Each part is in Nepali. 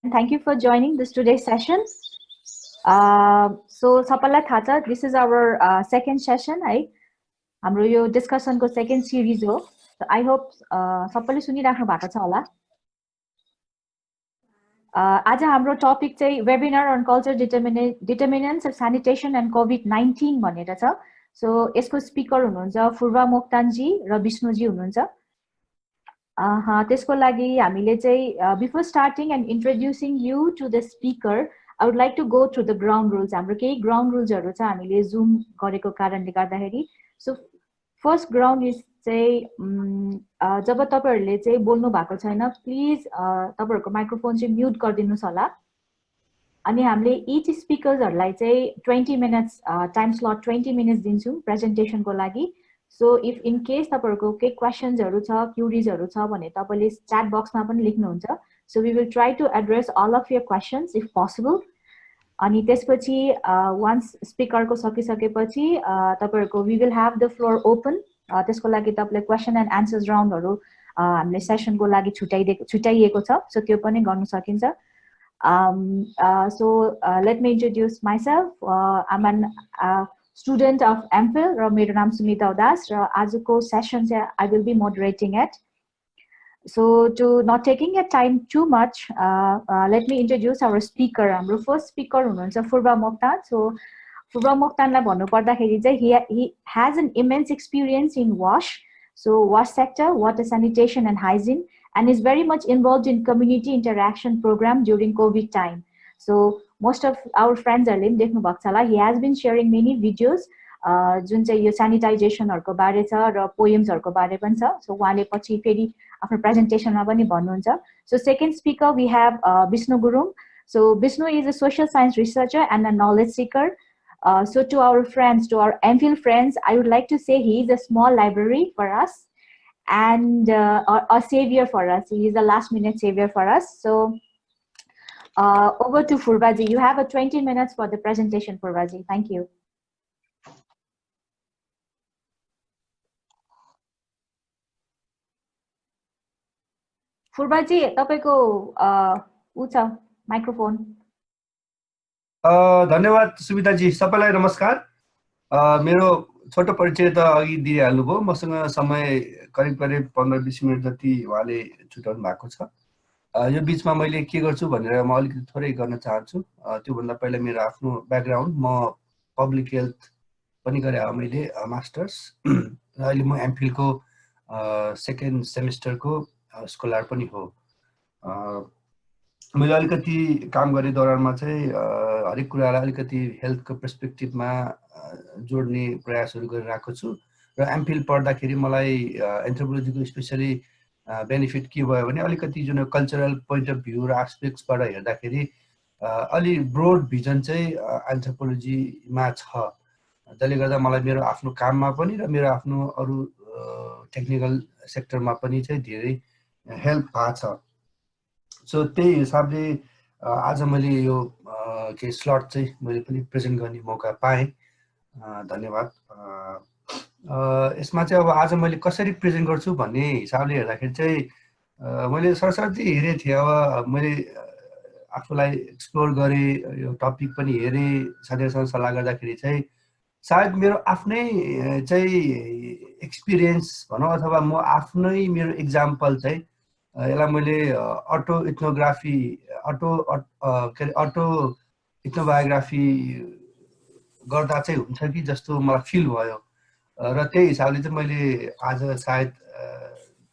Thank you for joining this today's session. So सबैलाई थाहा छ, this is our second session है. हाम्रो यो discussion को second series हो. So I hope सबैले सुनिराख्नु भएको छ होला. आज हाम्रो topic चाहिँ webinar on culture determinants of sanitation and COVID-19 भनेर छ. So यसको speaker हुनुहुन्छ फुर्वा मोक्तान जी र विष्णु जी हुनुहुन्छ. त्यसको लागि हामीले चाहिँ before starting and introducing you to the speaker, I would like to go through the ground rules. हाम्रो केही ground rules हरु छ हामीले Zoom गरेको कारणले गर्दाखेरि. So first ground is चाहिँ जब तपाईहरुले चाहिँ बोल्नु भएको छैन, प्लिज तपाईहरुको माइक्रोफोन चाहिँ म्युट गरिदिनुस् होला. अनि हामीले each speakers हरुलाई चाहिँ 20 minutes time slot 20 minutes दिन्छौं presentation को लागि. So if in case तपाईहरुको केही questions हरु छ, queries हरु छ भने तपाईले chat box मा पनि लेख्नुहुन्छ. So we will try to address all of your questions if possible. अनि त्यसपछि once speaker को सकिसकेपछि तपाईहरुको we will have the floor open. त्यसको लागि तपाईले question and answers round हरु हामीले session को लागि छुट्याइएको छ. So त्यो पनि गर्न सकिन्छ. So let me introduce myself. I'm an student of MPhil र मेरो नाम सुमिता उदास र आजको सेसन चाहिँ I will be moderating it. So to not taking your time too much, let me introduce our speaker. हाम्रो first speaker हुनुहुन्छ फुर्वा मोक्तान. So फुर्वा मोक्तानलाई भन्नु पर्दाखेरि चाहिँ he has an immense experience in WASH. So WASH sector, water sanitation and hygiene, and is very much involved in community interaction program during COVID time. So most of our friends are देख्नु भएको छ होला. He has been sharing many videos जुन चाहिँ यो sanitization हरुको बारे छ र poems हरुको बारे पनि छ. So उहाँले पछि फेरि आफ्नो presentation मा पनि भन्नुहुन्छ. So second speaker we have Vishnu Gurung. So Vishnu is a social science researcher and a knowledge seeker. So to our friends, to our MPhil friends, I would like to say he is a small library for us and a savior for us. He is a last minute savior for us. So over to Furbaji. You have a 20 minutes for the presentation, Furbaji. Thank you. Furbaji, तपाईको उ छ माइक्रोफोन. धन्यवाद सुमिता जी. सबैलाई नमस्कार. मेरो छोटो परिचय त अघि दिइहाल्नु भयो. मसँग समय करिब 15-20 मिनेट जति उहाँले छुटाउनु भएको छ. यो बीचमा मैले के गर्छु भनेर म अलिकति थोरै गर्न चाहन्छु. त्यो भन्दा पहिला मेरो आफ्नो ब्याकग्राउन्ड, म पब्लिक हेल्थ पनि गरे मैले मास्टर्स र अहिले म एमफिल को सेकेन्ड सेमेस्टरको स्कलर पनि हो. मैले अलिकति काम गर्ने दौरानमा चाहिँ हरेक कुरालाई अलिकति हेल्थको पर्सपेक्टिभमा जोड्ने प्रयासहरू गरिरहेको छु र एमफिल पढ्दाखेरि मलाई एन्थ्रोपोलोजीको स्पेशली बेनिफिट के भयो भने अलिकति जुन कल्चरल पोइन्ट अफ भ्यू र एस्पेक्ट्सबाट हेर्दाखेरि अलि ब्रोड भिजन चाहिँ एन्थ्रोपोलोजीमा छ, जसले गर्दा मलाई मेरो आफ्नो काममा पनि र मेरो आफ्नो अरू टेक्निकल सेक्टरमा पनि चाहिँ धेरै हेल्प भएको छ. सो त्यही हिसाबले आज मैले यो के स्लट चाहिँ मैले पनि प्रेजेन्ट गर्ने मौका पाएँ. धन्यवाद. यसमा चाहिँ अब आज मैले कसरी प्रेजेन्ट गर्छु भन्ने हिसाबले हेर्दाखेरि चाहिँ मैले सरसर्ती हेरेको थिएँ. अब मैले आफूलाई एक्सप्लोर गरेँ, यो टपिक पनि हेरेँ, साथीहरूसँग सल्लाह गर्दाखेरि चाहिँ सायद मेरो आफ्नै चाहिँ एक्सपिरियन्स भनौँ अथवा म आफ्नै मेरो इक्जाम्पल चाहिँ यसलाई मैले अटो इथ्नोबायोग्राफी गर्दा चाहिँ हुन्छ कि जस्तो मलाई फिल भयो र त्यही हिसाबले चाहिँ मैले आज सायद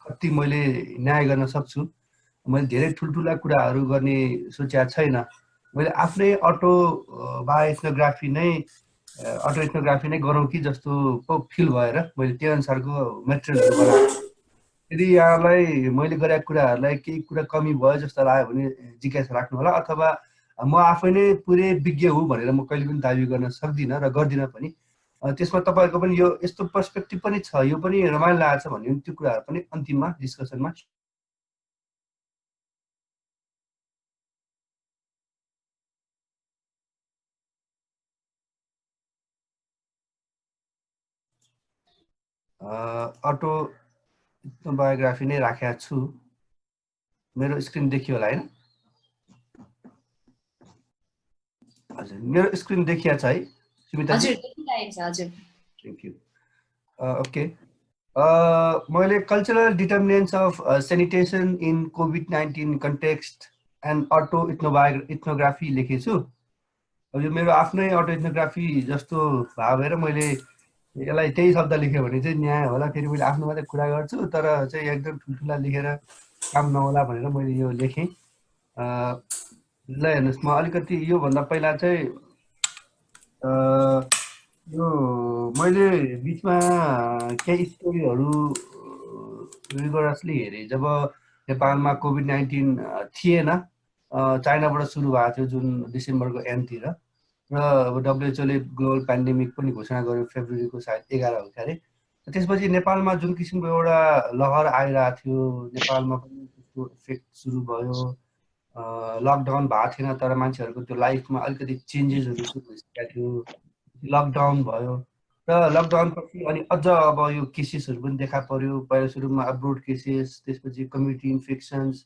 कति मैले न्याय गर्न सक्छु. मैले धेरै ठुल्ठुला कुराहरू गर्ने सोचेको छैन. मैले आफ्नै अटो इथ्नोग्राफी नै गरौँ कि जस्तो फिल भएर मैले त्यो अनुसारको मेटेरियलहरू बनाएँ. यदि यहाँलाई मैले गरेका कुराहरूलाई केही कुरा कमी भयो जस्तो लाग्यो भने जिज्ञासा राख्नु होला, अथवा म आफै नै पुरै विज्ञ हुँ भनेर म कहिले पनि दाबी गर्न सक्दिनँ र गर्दिनँ पनि. त्यसमा तपाईहरुको पनि यो यस्तो पर्सपेक्टिभ पनि छ, यो पनि रमाइलो लागेछ भन्ने त्यो कुराहरू पनि अन्तिममा डिस्कसनमा अटो बायोग्राफी नै राखेको छु. मेरो स्क्रिन देखियो होला हैन? हजुर मेरो स्क्रिन देखिया छ है सुमिताजी? हजुर देखिरहेको छ हजुर। Thank you. ओके, मैले cultural determinants of sanitation in कोभिड-19 कन्टेक्स्ट एन्ड अटो इथनोग्राफी लेखेको छु। अब यो मेरो आफ्नै अटो इथनोग्राफी जस्तो भएर मैले यसलाई त्यही शब्द लेख्यो भने चाहिँ न्याय होला, फेरि मैले आफ्नो मात्रै कुरा गर्छु तर चाहिँ एकदम ठुल्ठुला लेखेर काम नहोला भनेर मैले यो लेखेँ। ल हेर्नुहोस्, म अलिकति योभन्दा पहिला चाहिँ यो मैले बिचमा केही स्टोरीहरू रिगोरसली हेरेँ। जब नेपालमा कोभिड-19 थिएन, चाइनाबाट सुरु भएको थियो जुन डिसेम्बरको एन्डतिर, र अब डब्लुएचओले ग्लोबल पेन्डेमिक पनि घोषणा गर्यो फेब्रुअरीको सायद 11 हो क्यारे। त्यसपछि नेपालमा जुन किसिमको एउटा लहर आइरहेको थियो, नेपालमा पनि त्यसको इफेक्ट सुरु भयो। लकडाउन भएको थिएन तर मान्छेहरूको त्यो लाइफमा अलिकति चेन्जेसहरू सुरु भइसकेको थियो, लकडाउन भयो र लकडाउनपछि अनि अझ अब यो केसेसहरू पनि देखा पर्यो। पहिला सुरुमा अब्रोड केसेस, त्यसपछि कम्युनिटी इन्फेक्सन्स,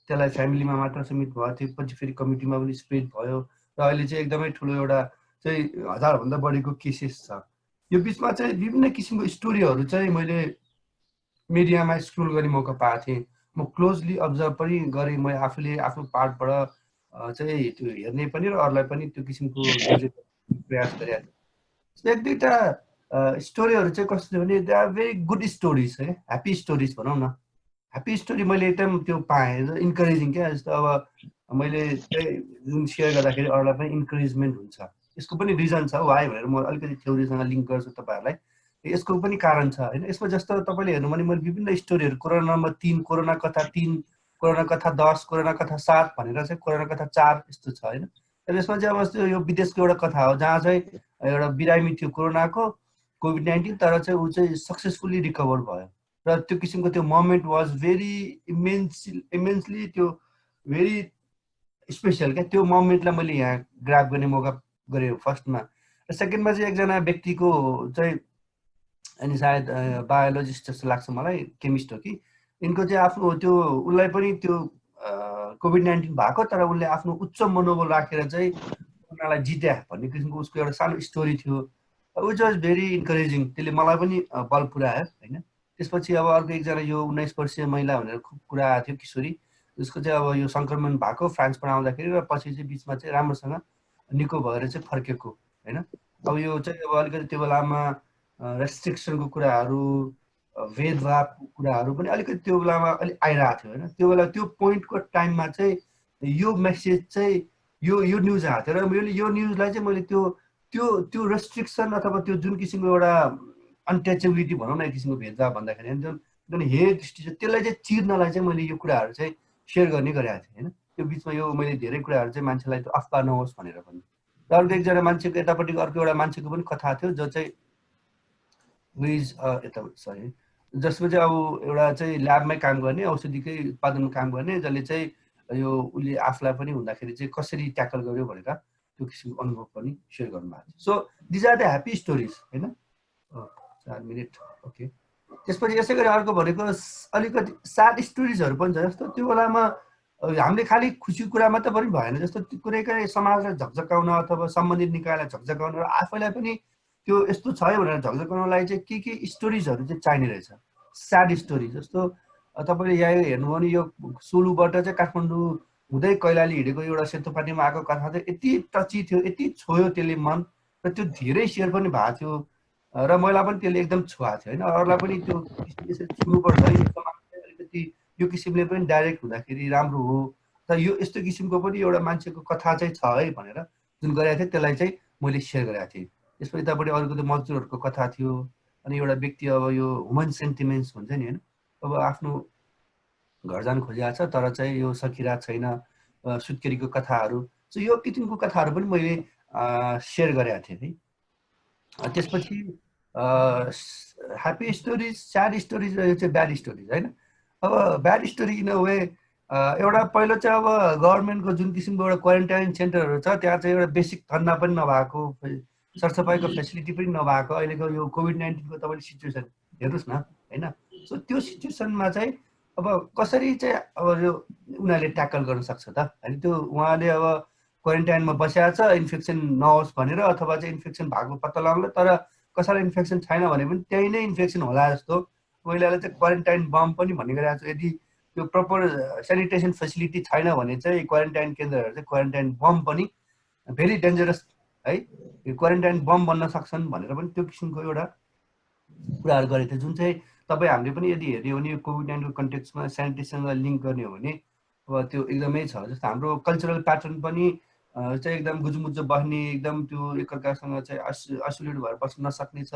त्यसलाई फ्यामिलीमा मात्र सीमित भएको थियो, पछि फेरि कम्युनिटीमा पनि स्प्रेड भयो र अहिले चाहिँ एकदमै ठुलो एउटा चाहिँ 1000 भन्दा बढीको केसेस छ। यो बिचमा चाहिँ विभिन्न किसिमको स्टोरीहरू चाहिँ मैले मिडियामा स्क्रोल गर्ने मौका पाएको थिएँ। म क्लोजली अब्जर्भ पनि गरेँ, मैले आफूले आफ्नो पार्टबाट चाहिँ त्यो हेर्ने पनि र अरूलाई पनि त्यो किसिमको प्रयास गरेको थिएँ। एक दुईवटा स्टोरीहरू चाहिँ कस्तो थियो भने they are very good stories है, ह्याप्पी स्टोरिज भनौँ न। ह्याप्पी स्टोरी मैले एकदम त्यो पाएँ, इन्करेजिङ क्या। जस्तो अब मैले चाहिँ जुन सेयर गर्दाखेरि अरूलाई पनि इन्करेजमेन्ट हुन्छ। यसको पनि रिजन छ वाइ भनेर म अलिकति थ्योरीसँग लिङ्क गर्छु तपाईँहरूलाई। यसको पनि कारण छ होइन। यसमा जस्तो तपाईँले हेर्नु भने मैले विभिन्न स्टोरीहरू कोरोना नम्बर 3, कोरोना कथा 3, कोरोना कथा 10, कोरोना कथा 7 भनेर चाहिँ कोरोना कथा 4 यस्तो छ होइन। यसमा चाहिँ अब यो विदेशको एउटा कथा हो जहाँ चाहिँ एउटा बिरामी थियो कोरोनाको कोभिड-19, तर चाहिँ ऊ चाहिँ सक्सेसफुल्ली रिकभर भयो र त्यो किसिमको त्यो मोमेन्ट वाज भेरी इमेन्सली त्यो भेरी स्पेसल क्या। त्यो मोमेन्टलाई मैले यहाँ ग्राब गर्ने मौका गरेँ फर्स्टमा। र सेकेन्डमा चाहिँ एकजना व्यक्तिको चाहिँ अनि सायद बायोलोजिस्ट जस्तो लाग्छ मलाई, केमिस्ट हो कि, यिनको चाहिँ आफ्नो त्यो उसलाई पनि त्यो कोभिड-19 भएको तर उसले आफ्नो उच्च मनोबल राखेर चाहिँ कोरोनालाई जित्या भन्ने किसिमको उसको एउटा सानो स्टोरी थियो, विच वाज भेरी इन्करेजिङ। त्यसले मलाई पनि बल पुऱ्यायो होइन। त्यसपछि अब अर्को एकजना यो 19 वर्षीय महिला भनेर खुब कुरा आएको थियो, किशोरी, उसको चाहिँ अब यो सङ्क्रमण भएको फ्रान्सबाट आउँदाखेरि र पछि चाहिँ बिचमा चाहिँ राम्रोसँग निको भएर चाहिँ फर्केको होइन। अब यो चाहिँ अब अलिकति त्यो बेलामा रेस्ट्रिक्सनको कुराहरू, भेदभावको कुराहरू पनि अलिकति त्यो बेलामा अलिक आइरहेको थियो होइन। त्यो बेला त्यो पोइन्टको टाइममा चाहिँ यो मेसेज चाहिँ यो न्युज आएको थियो र मैले यो न्युजलाई चाहिँ मैले त्यो रेस्ट्रिक्सन अथवा त्यो जुन किसिमको एउटा अनटचेबिलिटी भनौँ न, एक किसिमको भेदभाव भन्दाखेरि जुन हेड त्यसलाई चाहिँ चिर्नलाई चाहिँ मैले यो कुराहरू चाहिँ सेयर गर्ने गरेको थिएँ होइन। त्यो बिचमा यो मैले धेरै कुराहरू चाहिँ मान्छेलाई त्यो अफवाह नहोस् भनेर पनि। र अर्को एकजना मान्छेको यतापट्टिको अर्को एउटा मान्छेको पनि कथा थियो जो चाहिँ यता सरी जसमा चाहिँ अब एउटा चाहिँ ल्याबमै काम गर्ने, औषधिकै उत्पादनमा काम गर्ने, जसले चाहिँ यो उसले आफूलाई पनि हुँदाखेरि चाहिँ कसरी ट्याकल गर्यो भनेर त्यो किसिमको अनुभव पनि सेयर गर्नुभएको थियो। So these are the happy stories होइन। 4 मिनट ओके। त्यसपछि यसै गरी अर्को भनेको अलिकति स्याड स्टोरिजहरू पनि छ। जस्तो त्यो बेलामा हामीले खालि खुसी कुरा मात्रै पनि भएन, जस्तो कुनै कुनै समाजलाई झकझकाउन अथवा सम्बन्धित निकायलाई झकझकाउन र आफैलाई पनि त्यो यस्तो छ है भनेर झकझकाउनलाई चाहिँ के स्टोरिजहरू चाहिँ चाहिने रहेछ, स्याड स्टोरी। जस्तो तपाईँले यहाँ हेर्नु भने यो सोलुबाट चाहिँ काठमाडौँ हुँदै कैलाली हिँडेको एउटा सेतोपाटीमा आएको कथा चाहिँ यति टची थियो, यति छोयो त्यसले मन, र त्यो धेरै सेयर पनि भएको थियो र मलाई पनि त्यसले एकदम छुवाएको थियो होइन। अरूलाई पनि त्यो यसरी छुनुपर्छ है, अलिकति यो किसिमले पनि डाइरेक्ट हुँदाखेरि राम्रो हो त, यो यस्तो किसिमको पनि एउटा मान्छेको कथा चाहिँ छ है भनेर जुन गरेको थिएँ त्यसलाई चाहिँ मैले सेयर गरेको थिएँ। त्यसपछि यतापट्टि अरूको त्यो मजदुरहरूको कथा थियो। अनि एउटा व्यक्ति अब यो ह्युमन सेन्टिमेन्ट्स हुन्छ नि होइन, अब आफ्नो घर जान खोजिरहेको छ तर चाहिँ यो सकिरहेको छैन, सुत्केरीको कथाहरू, सो यो किसिमको कथाहरू पनि मैले सेयर गरेको थिएँ है। त्यसपछि ह्याप्पी स्टोरिज, स्याड स्टोरिज र यो चाहिँ ब्याड स्टोरिज होइन। अब bad story in a way एउटा पहिलो चाहिँ अब गभर्मेन्टको जुन किसिमको एउटा क्वारेन्टाइन सेन्टरहरू छ त्यहाँ चाहिँ एउटा बेसिक धन्दा पनि नभएको, सरसफाइको फेसिलिटी पनि नभएको अहिलेको यो कोभिड-19को तपाईँले सिचुएसन हेर्नुहोस् न होइन। सो त्यो सिचुएसनमा चाहिँ अब कसरी चाहिँ अब यो उनीहरूले ट्याकल गर्न सक्छ त होइन। त्यो उहाँले अब क्वारेन्टाइनमा बसेको छ इन्फेक्सन नहोस् भनेर, अथवा चाहिँ इन्फेक्सन भएको पत्ता लगाउनलाई, तर कसैलाई इन्फेक्सन छैन भने पनि त्यही नै इन्फेक्सन होला जस्तो महिलाले चाहिँ क्वारेन्टाइन बम पनि भन्ने गरिरहेको छ। यदि त्यो प्रपर सेनिटेसन फेसिलिटी छैन भने चाहिँ क्वारेन्टाइन केन्द्रहरू चाहिँ क्वारेन्टाइन बम पनि भेरी डेन्जरस है, यो क्वारेन्टाइन बम बन्न सक्छन् भनेर पनि त्यो किसिमको एउटा कुराहरू गरेको थियो, जुन चाहिँ तपाईँ हामीले पनि यदि हेऱ्यो भने कोभिड-19को कन्टेक्स्टमा सेनिटेसनलाई लिङ्क गर्ने हो भने अब त्यो एकदमै छ। जस्तो हाम्रो कल्चरल प्याटर्न पनि चाहिँ एकदम गुजुमुजु बस्ने, एकदम त्यो एकअर्कासँग चाहिँ आइसोलेट भएर बस्न नसक्ने छ,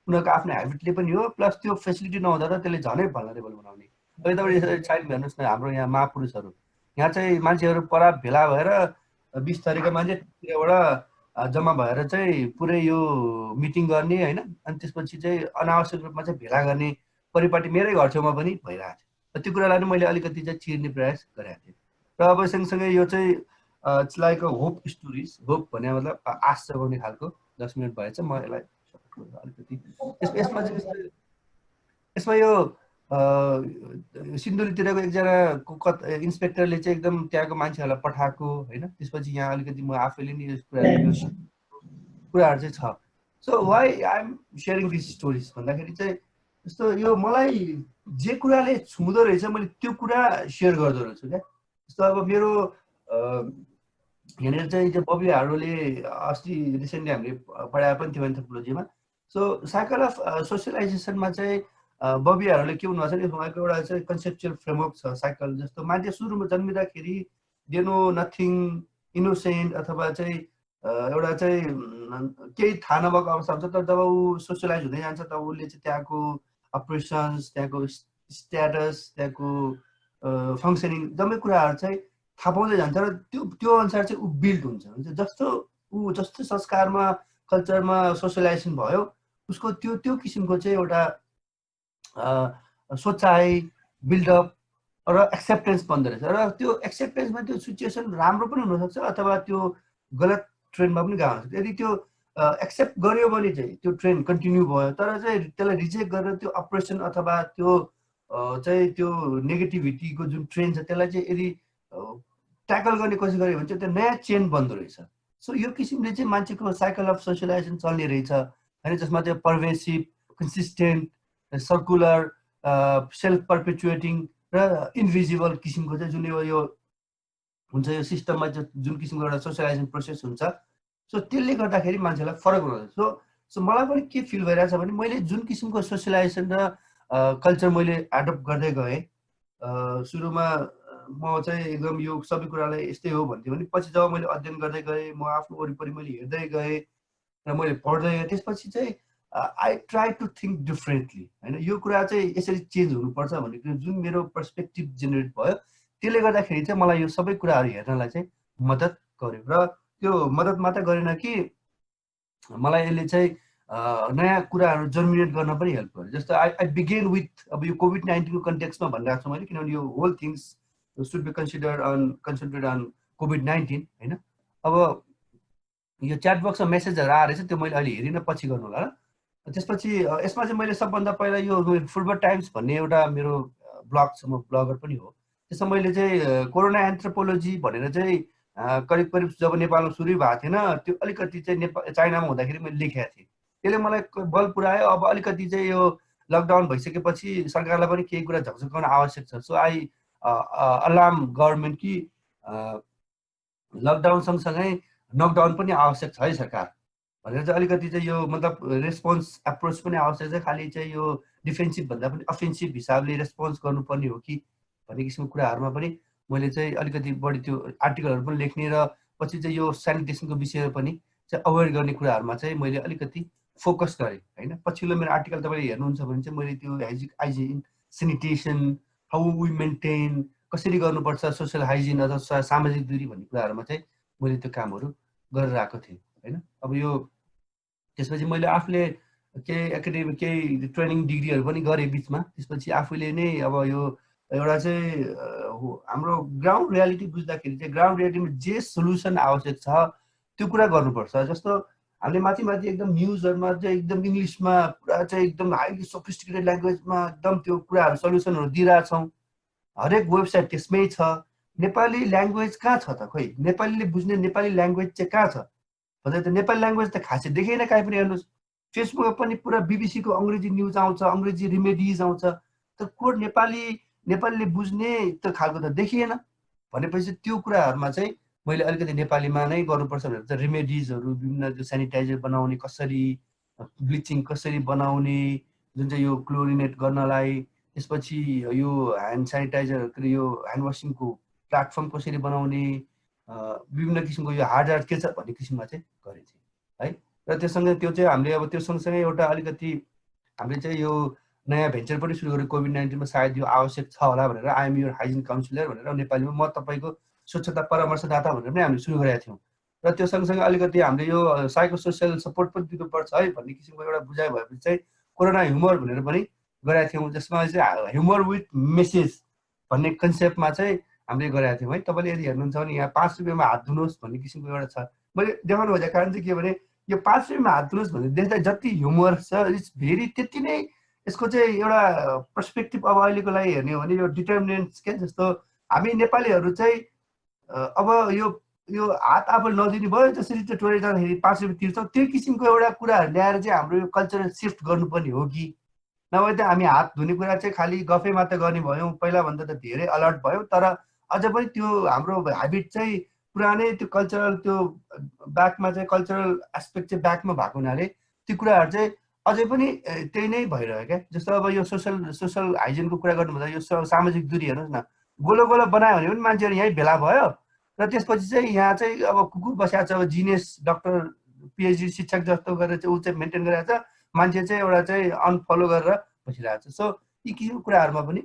उनीहरूको आफ्नो हेबिटले पनि हो, प्लस त्यो फेसिलिटी नहुँदा त त्यसले झनै भल्नरेबल बनाउने। अहिले तपाईँ साइड हेर्नुहोस् न, हाम्रो यहाँ महापुरुषहरू यहाँ चाहिँ मान्छेहरू परा भेला भएर 20 थरीका मान्छे बाट जम्मा भएर चाहिँ पुरै यो मिटिङ गर्ने होइन, अनि त्यसपछि चाहिँ अनावश्यक रूपमा चाहिँ भेला गर्ने परिपाटी मेरै घर छेउमा पनि भइरहेको थियो। त्यो कुरालाई पनि मैले अलिकति चाहिँ चिर्ने प्रयास गरेको थिएँ। र अब सँगसँगै यो चाहिँ it's like a hope stories, hope भने मतलब आश जगाउने खालको 10 मिनट भएछ, म यसलाई अलिकति यसमा चाहिँ यसमा यो सिन्धुलीतिरको एकजना इन्सपेक्टरले चाहिँ एकदम त्यहाँको मान्छेहरूलाई पठाएको होइन, त्यसपछि यहाँ अलिकति म आफैले नि यस कुराहरू चाहिँ छ। So why I am sharing this stories भन्दाखेरि चाहिँ जस्तो यो मलाई जे कुराले छुँदो रहेछ मैले त्यो कुरा सेयर गर्दो रहेछु क्या। जस्तो अब मेरो यहाँनिर चाहिँ बबी हार्डोले अस्ति रिसेन्टली हामीले पढाए पनि थियो एन्थ्रोपोलोजीमा। सो साइकल अफ सोसियलाइजेसनमा चाहिँ बबी हार्डोले के भन्नुभएको छ नि, उहाँको एउटा चाहिँ कन्सेप्चुअल फ्रेमवर्क छ साइकल। जस्तो मान्छे सुरुमा जन्मिँदाखेरि दे नो नथिङ, इनोसेन्ट अथवा चाहिँ एउटा चाहिँ केही थाहा नभएको अवस्था हुन्छ, तर जब ऊ सोसियलाइज हुँदै जान्छ तब उसले चाहिँ त्यहाँको अपरेसन्स, त्यहाँको स्ट्याटस, त्यहाँको फङ्सनिङ जम्मै कुराहरू चाहिँ थाहा पाउँदै जान्छ र त्यो अनुसार चाहिँ ऊ बिल्ड हुन्छ। जस्तो ऊ जस्तो संस्कारमा कल्चरमा सोसियलाइजेसन भयो उसको त्यो किसिमको चाहिँ एउटा सोचाइ बिल्डअप र एक्सेप्टेन्स बन्दो रहेछ। र त्यो एक्सेप्टेन्समा त्यो सिचुएसन राम्रो पनि हुनसक्छ अथवा त्यो गलत ट्रेन्डमा पनि गएको हुन्छ। यदि त्यो एक्सेप्ट गर्यो भने चाहिँ त्यो ट्रेन्ड कन्टिन्यू भयो, तर चाहिँ त्यसलाई रिजेक्ट गरेर त्यो अपरेसन अथवा त्यो चाहिँ त्यो नेगेटिभिटीको जुन ट्रेन्ड छ त्यसलाई चाहिँ यदि ट्याकल गर्ने कोसिस गर्यो भने चाहिँ त्यो नयाँ चेन बन्दो रहेछ। सो यो किसिमले चाहिँ मान्छेको साइकल अफ सोसियलाइजेसन चल्ने रहेछ होइन, जसमा चाहिँ पर्भेसिभ, कन्सिस्टेन्ट, सर्कुलर, सेल्फ पर्पेचुएटिङ र इन्भिजिबल किसिमको चाहिँ जुन यो हुन्छ यो सिस्टममा जुन किसिमको एउटा सोसियलाइजेसन प्रोसेस हुन्छ। सो त्यसले गर्दाखेरि मान्छेलाई फरक हुन्छ। सो मलाई पनि के फिल भइरहेछ भने मैले जुन किसिमको सोसियलाइजेसन र कल्चर मैले एडप्ट गर्दै गएँ, सुरुमा म चाहिँ एकदम यो सबै कुरालाई यस्तै हो भन्थेँ भने पछि जब मैले अध्ययन गर्दै गएँ, म आफ्नो वरिपरि मैले हेर्दै गएँ र मैले पढ्दै गएँ, त्यसपछि चाहिँ I try to think differently होइन, यो कुरा चाहिँ यसरी चेन्ज हुनुपर्छ भन्ने जुन मेरो पर्सपेक्टिभ जेनेरेट भयो, त्यसले गर्दाखेरि चाहिँ मलाई यो सबै कुराहरू हेर्नलाई चाहिँ मद्दत गर्यो। र त्यो मद्दत मात्र गरेन कि मलाई यसले चाहिँ नयाँ कुराहरू जर्मिनेट गर्न पनि हेल्प गर्यो। जस्तो आई बिगेन विथ अब यो कोभिड-19को कन्टेक्स्टमा भनिरहेको छु मैले, किनभने यो whole things should be concentrated on कोभिड-19 होइन। अब यो च्याट बक्समा मेसेजहरू आएर चाहिँ त्यो मैले अहिले हेरिनँ, पछि गर्नु होला। त्यसपछि यसमा चाहिँ मैले सबभन्दा पहिला यो फुटबल टाइम्स भन्ने एउटा मेरो ब्लग छ, म ब्लगर पनि हो, त्यसमा मैले चाहिँ कोरोना एन्थ्रोपोलोजी भनेर चाहिँ करिब करिब जब नेपालमा सुरु भएको थिएन त्यो अलिकति चाहिँ चाइनामा हुँदाखेरि मैले लेखेको थिएँ, त्यसले मलाई बल पुऱ्यायो। अब अलिकति चाहिँ यो लकडाउन भइसकेपछि सरकारलाई पनि केही कुरा झकझकाउन आवश्यक छ। सो आई अलार्म गभर्मेन्ट कि लकडाउन सँगसँगै नकडाउन पनि आवश्यक छ है सरकार भनेर चाहिँ अलिकति चाहिँ यो मतलब रेस्पोन्स एप्रोच पनि आवश्यक छ। खालि चाहिँ यो डिफेन्सिभ भन्दा पनि अफेन्सिभ हिसाबले रेस्पोन्स गर्नुपर्ने हो कि भन्ने किसिमको कुराहरूमा पनि मैले चाहिँ अलिकति बढी त्यो आर्टिकलहरू पनि लेख्ने र पछि चाहिँ यो सेनिटेसनको विषयमा पनि चाहिँ अवेर गर्ने कुराहरूमा चाहिँ मैले अलिकति फोकस गरेँ होइन। पछिल्लो मेरो आर्टिकल तपाईँले हेर्नुहुन्छ भने चाहिँ मैले त्यो hygiene, sanitation, how we maintain, कसरी गर्नुपर्छ सोसियल हाइजिन अथवा सामाजिक दूरी भन्ने कुराहरूमा चाहिँ मैले त्यो कामहरू गरेर आएको थिएँ होइन। अब यो त्यसपछि मैले आफूले केही एकाडेमिक केही ट्रेनिङ डिग्रीहरू पनि गरेँ बिचमा। त्यसपछि आफूले नै अब यो एउटा चाहिँ हाम्रो ग्राउन्ड रियालिटी बुझ्दाखेरि चाहिँ ग्राउन्ड रियालिटीमा जे सोल्युसन आवश्यक छ त्यो कुरा गर्नुपर्छ। जस्तो हामीले माथि माथि एकदम न्युजहरूमा चाहिँ एकदम इङ्ग्लिसमा पुरा चाहिँ एकदम हाइली सोफिस्टिकेटेड ल्याङ्ग्वेजमा एकदम त्यो कुराहरू सल्युसनहरू दिइरहेछौँ, हरेक वेबसाइट त्यसमै छ, नेपाली ल्याङ्ग्वेज कहाँ छ त? खोइ नेपालीले बुझ्ने नेपाली ल्याङ्ग्वेज चाहिँ कहाँ छ भन्दा त नेपाली ल्याङ्ग्वेज त खासै देखेन कहीँ पनि। हेर्नुहोस् फेसबुकमा पनि पुरा बिबिसीको अङ्ग्रेजी न्युज आउँछ, अङ्ग्रेजी रिमेडिज आउँछ, तर कोड नेपालीले बुझ्ने त्यो खालको त देखिएन। भनेपछि त्यो कुराहरूमा चाहिँ मैले अलिकति नेपालीमा नै गर्नुपर्छ भनेर चाहिँ रिमेडिजहरू, विभिन्न जो सेनिटाइजर बनाउने कसरी, ब्लिचिङ कसरी बनाउने, जुन चाहिँ यो क्लोरिनेट गर्नलाई, त्यसपछि यो ह्यान्ड सेनिटाइजर के अरे यो ह्यान्ड वासिङको प्लेटफर्म कसरी बनाउने, विभिन्न किसिमको यो हार्डवेयर के छ भन्ने किसिममा चाहिँ गरेको थिएँ है। र त्योसँग त्यो चाहिँ हामीले अब त्यो सँगसँगै एउटा अलिकति हामीले चाहिँ यो नयाँ भेन्चर पनि सुरु गरेँ कोभिड-19मा। सायद यो आवश्यक छ होला भनेर I am your hygiene counsellor भनेर नेपालीमा म तपाईँको स्वच्छता परामर्शदाता भनेर पनि हामीले सुरु गरेका थियौँ। र त्यो सँगसँगै अलिकति हामीले यो साइको सोसियल सपोर्ट पनि दिनुपर्छ है भन्ने किसिमको एउटा बुझाइ भएपछि चाहिँ कोरोना ह्युमर भनेर पनि गरेका थियौँ, जसमा चाहिँ ह्युमर विथ मेसेज भन्ने कन्सेप्टमा चाहिँ हामीले गरेका थियौँ है। तपाईँले यदि हेर्नुहुन्छ भने यहाँ 5 रुपियाँमा हात धुनुहोस् भन्ने किसिमको एउटा छ। मैले देखाउनु खोजेको कारण चाहिँ के भने यो 5 रुपियाँमा हात धुनुहोस् भन्ने देख्दा जति ह्युमर छ इट्स भेरी त्यति नै यसको चाहिँ एउटा पर्सपेक्टिभ अब अहिलेको लागि हेर्ने हो भने यो डिटर्मिनेन्ट्स के जस्तो हामी नेपालीहरू चाहिँ अब यो हात आफूले नदिने भयो, जसरी चाहिँ टोइलेट जाँदाखेरि 5 रुपियाँ तिर्छौँ, त्यो किसिमको एउटा कुराहरू ल्याएर चाहिँ हाम्रो यो कल्चरल सिफ्ट गर्नुपर्ने हो कि नभए त हामी हात धुने कुरा चाहिँ खालि गफै मात्र गर्ने भयौँ। पहिलाभन्दा त धेरै अलर्ट भयौँ, तर अझ पनि त्यो हाम्रो ह्याबिट चाहिँ पुरानै त्यो कल्चरल त्यो ब्याकमा चाहिँ कल्चरल एस्पेक्ट चाहिँ ब्याकमा भएको हुनाले त्यो कुराहरू चाहिँ अझै पनि त्यही नै भइरह्यो क्या। जस्तो अब यो सोसल हाइजिनको कुरा गर्नुभन्दा यो सामाजिक दूरी हेर्नुहोस् न, गोलो गोलो बनायो भने पनि मान्छेहरू यहीँ भेला भयो र त्यसपछि चाहिँ यहाँ चाहिँ अब कुकुर बसिएको छ। अब जिनेस डक्टर पिएचडी शिक्षक जस्तो गरेर चाहिँ ऊ चाहिँ मेन्टेन गरिरहेको छ, मान्छे चाहिँ एउटा चाहिँ अनफलो गरेर बसिरहेको छ। सो यी किसिमको कुराहरूमा पनि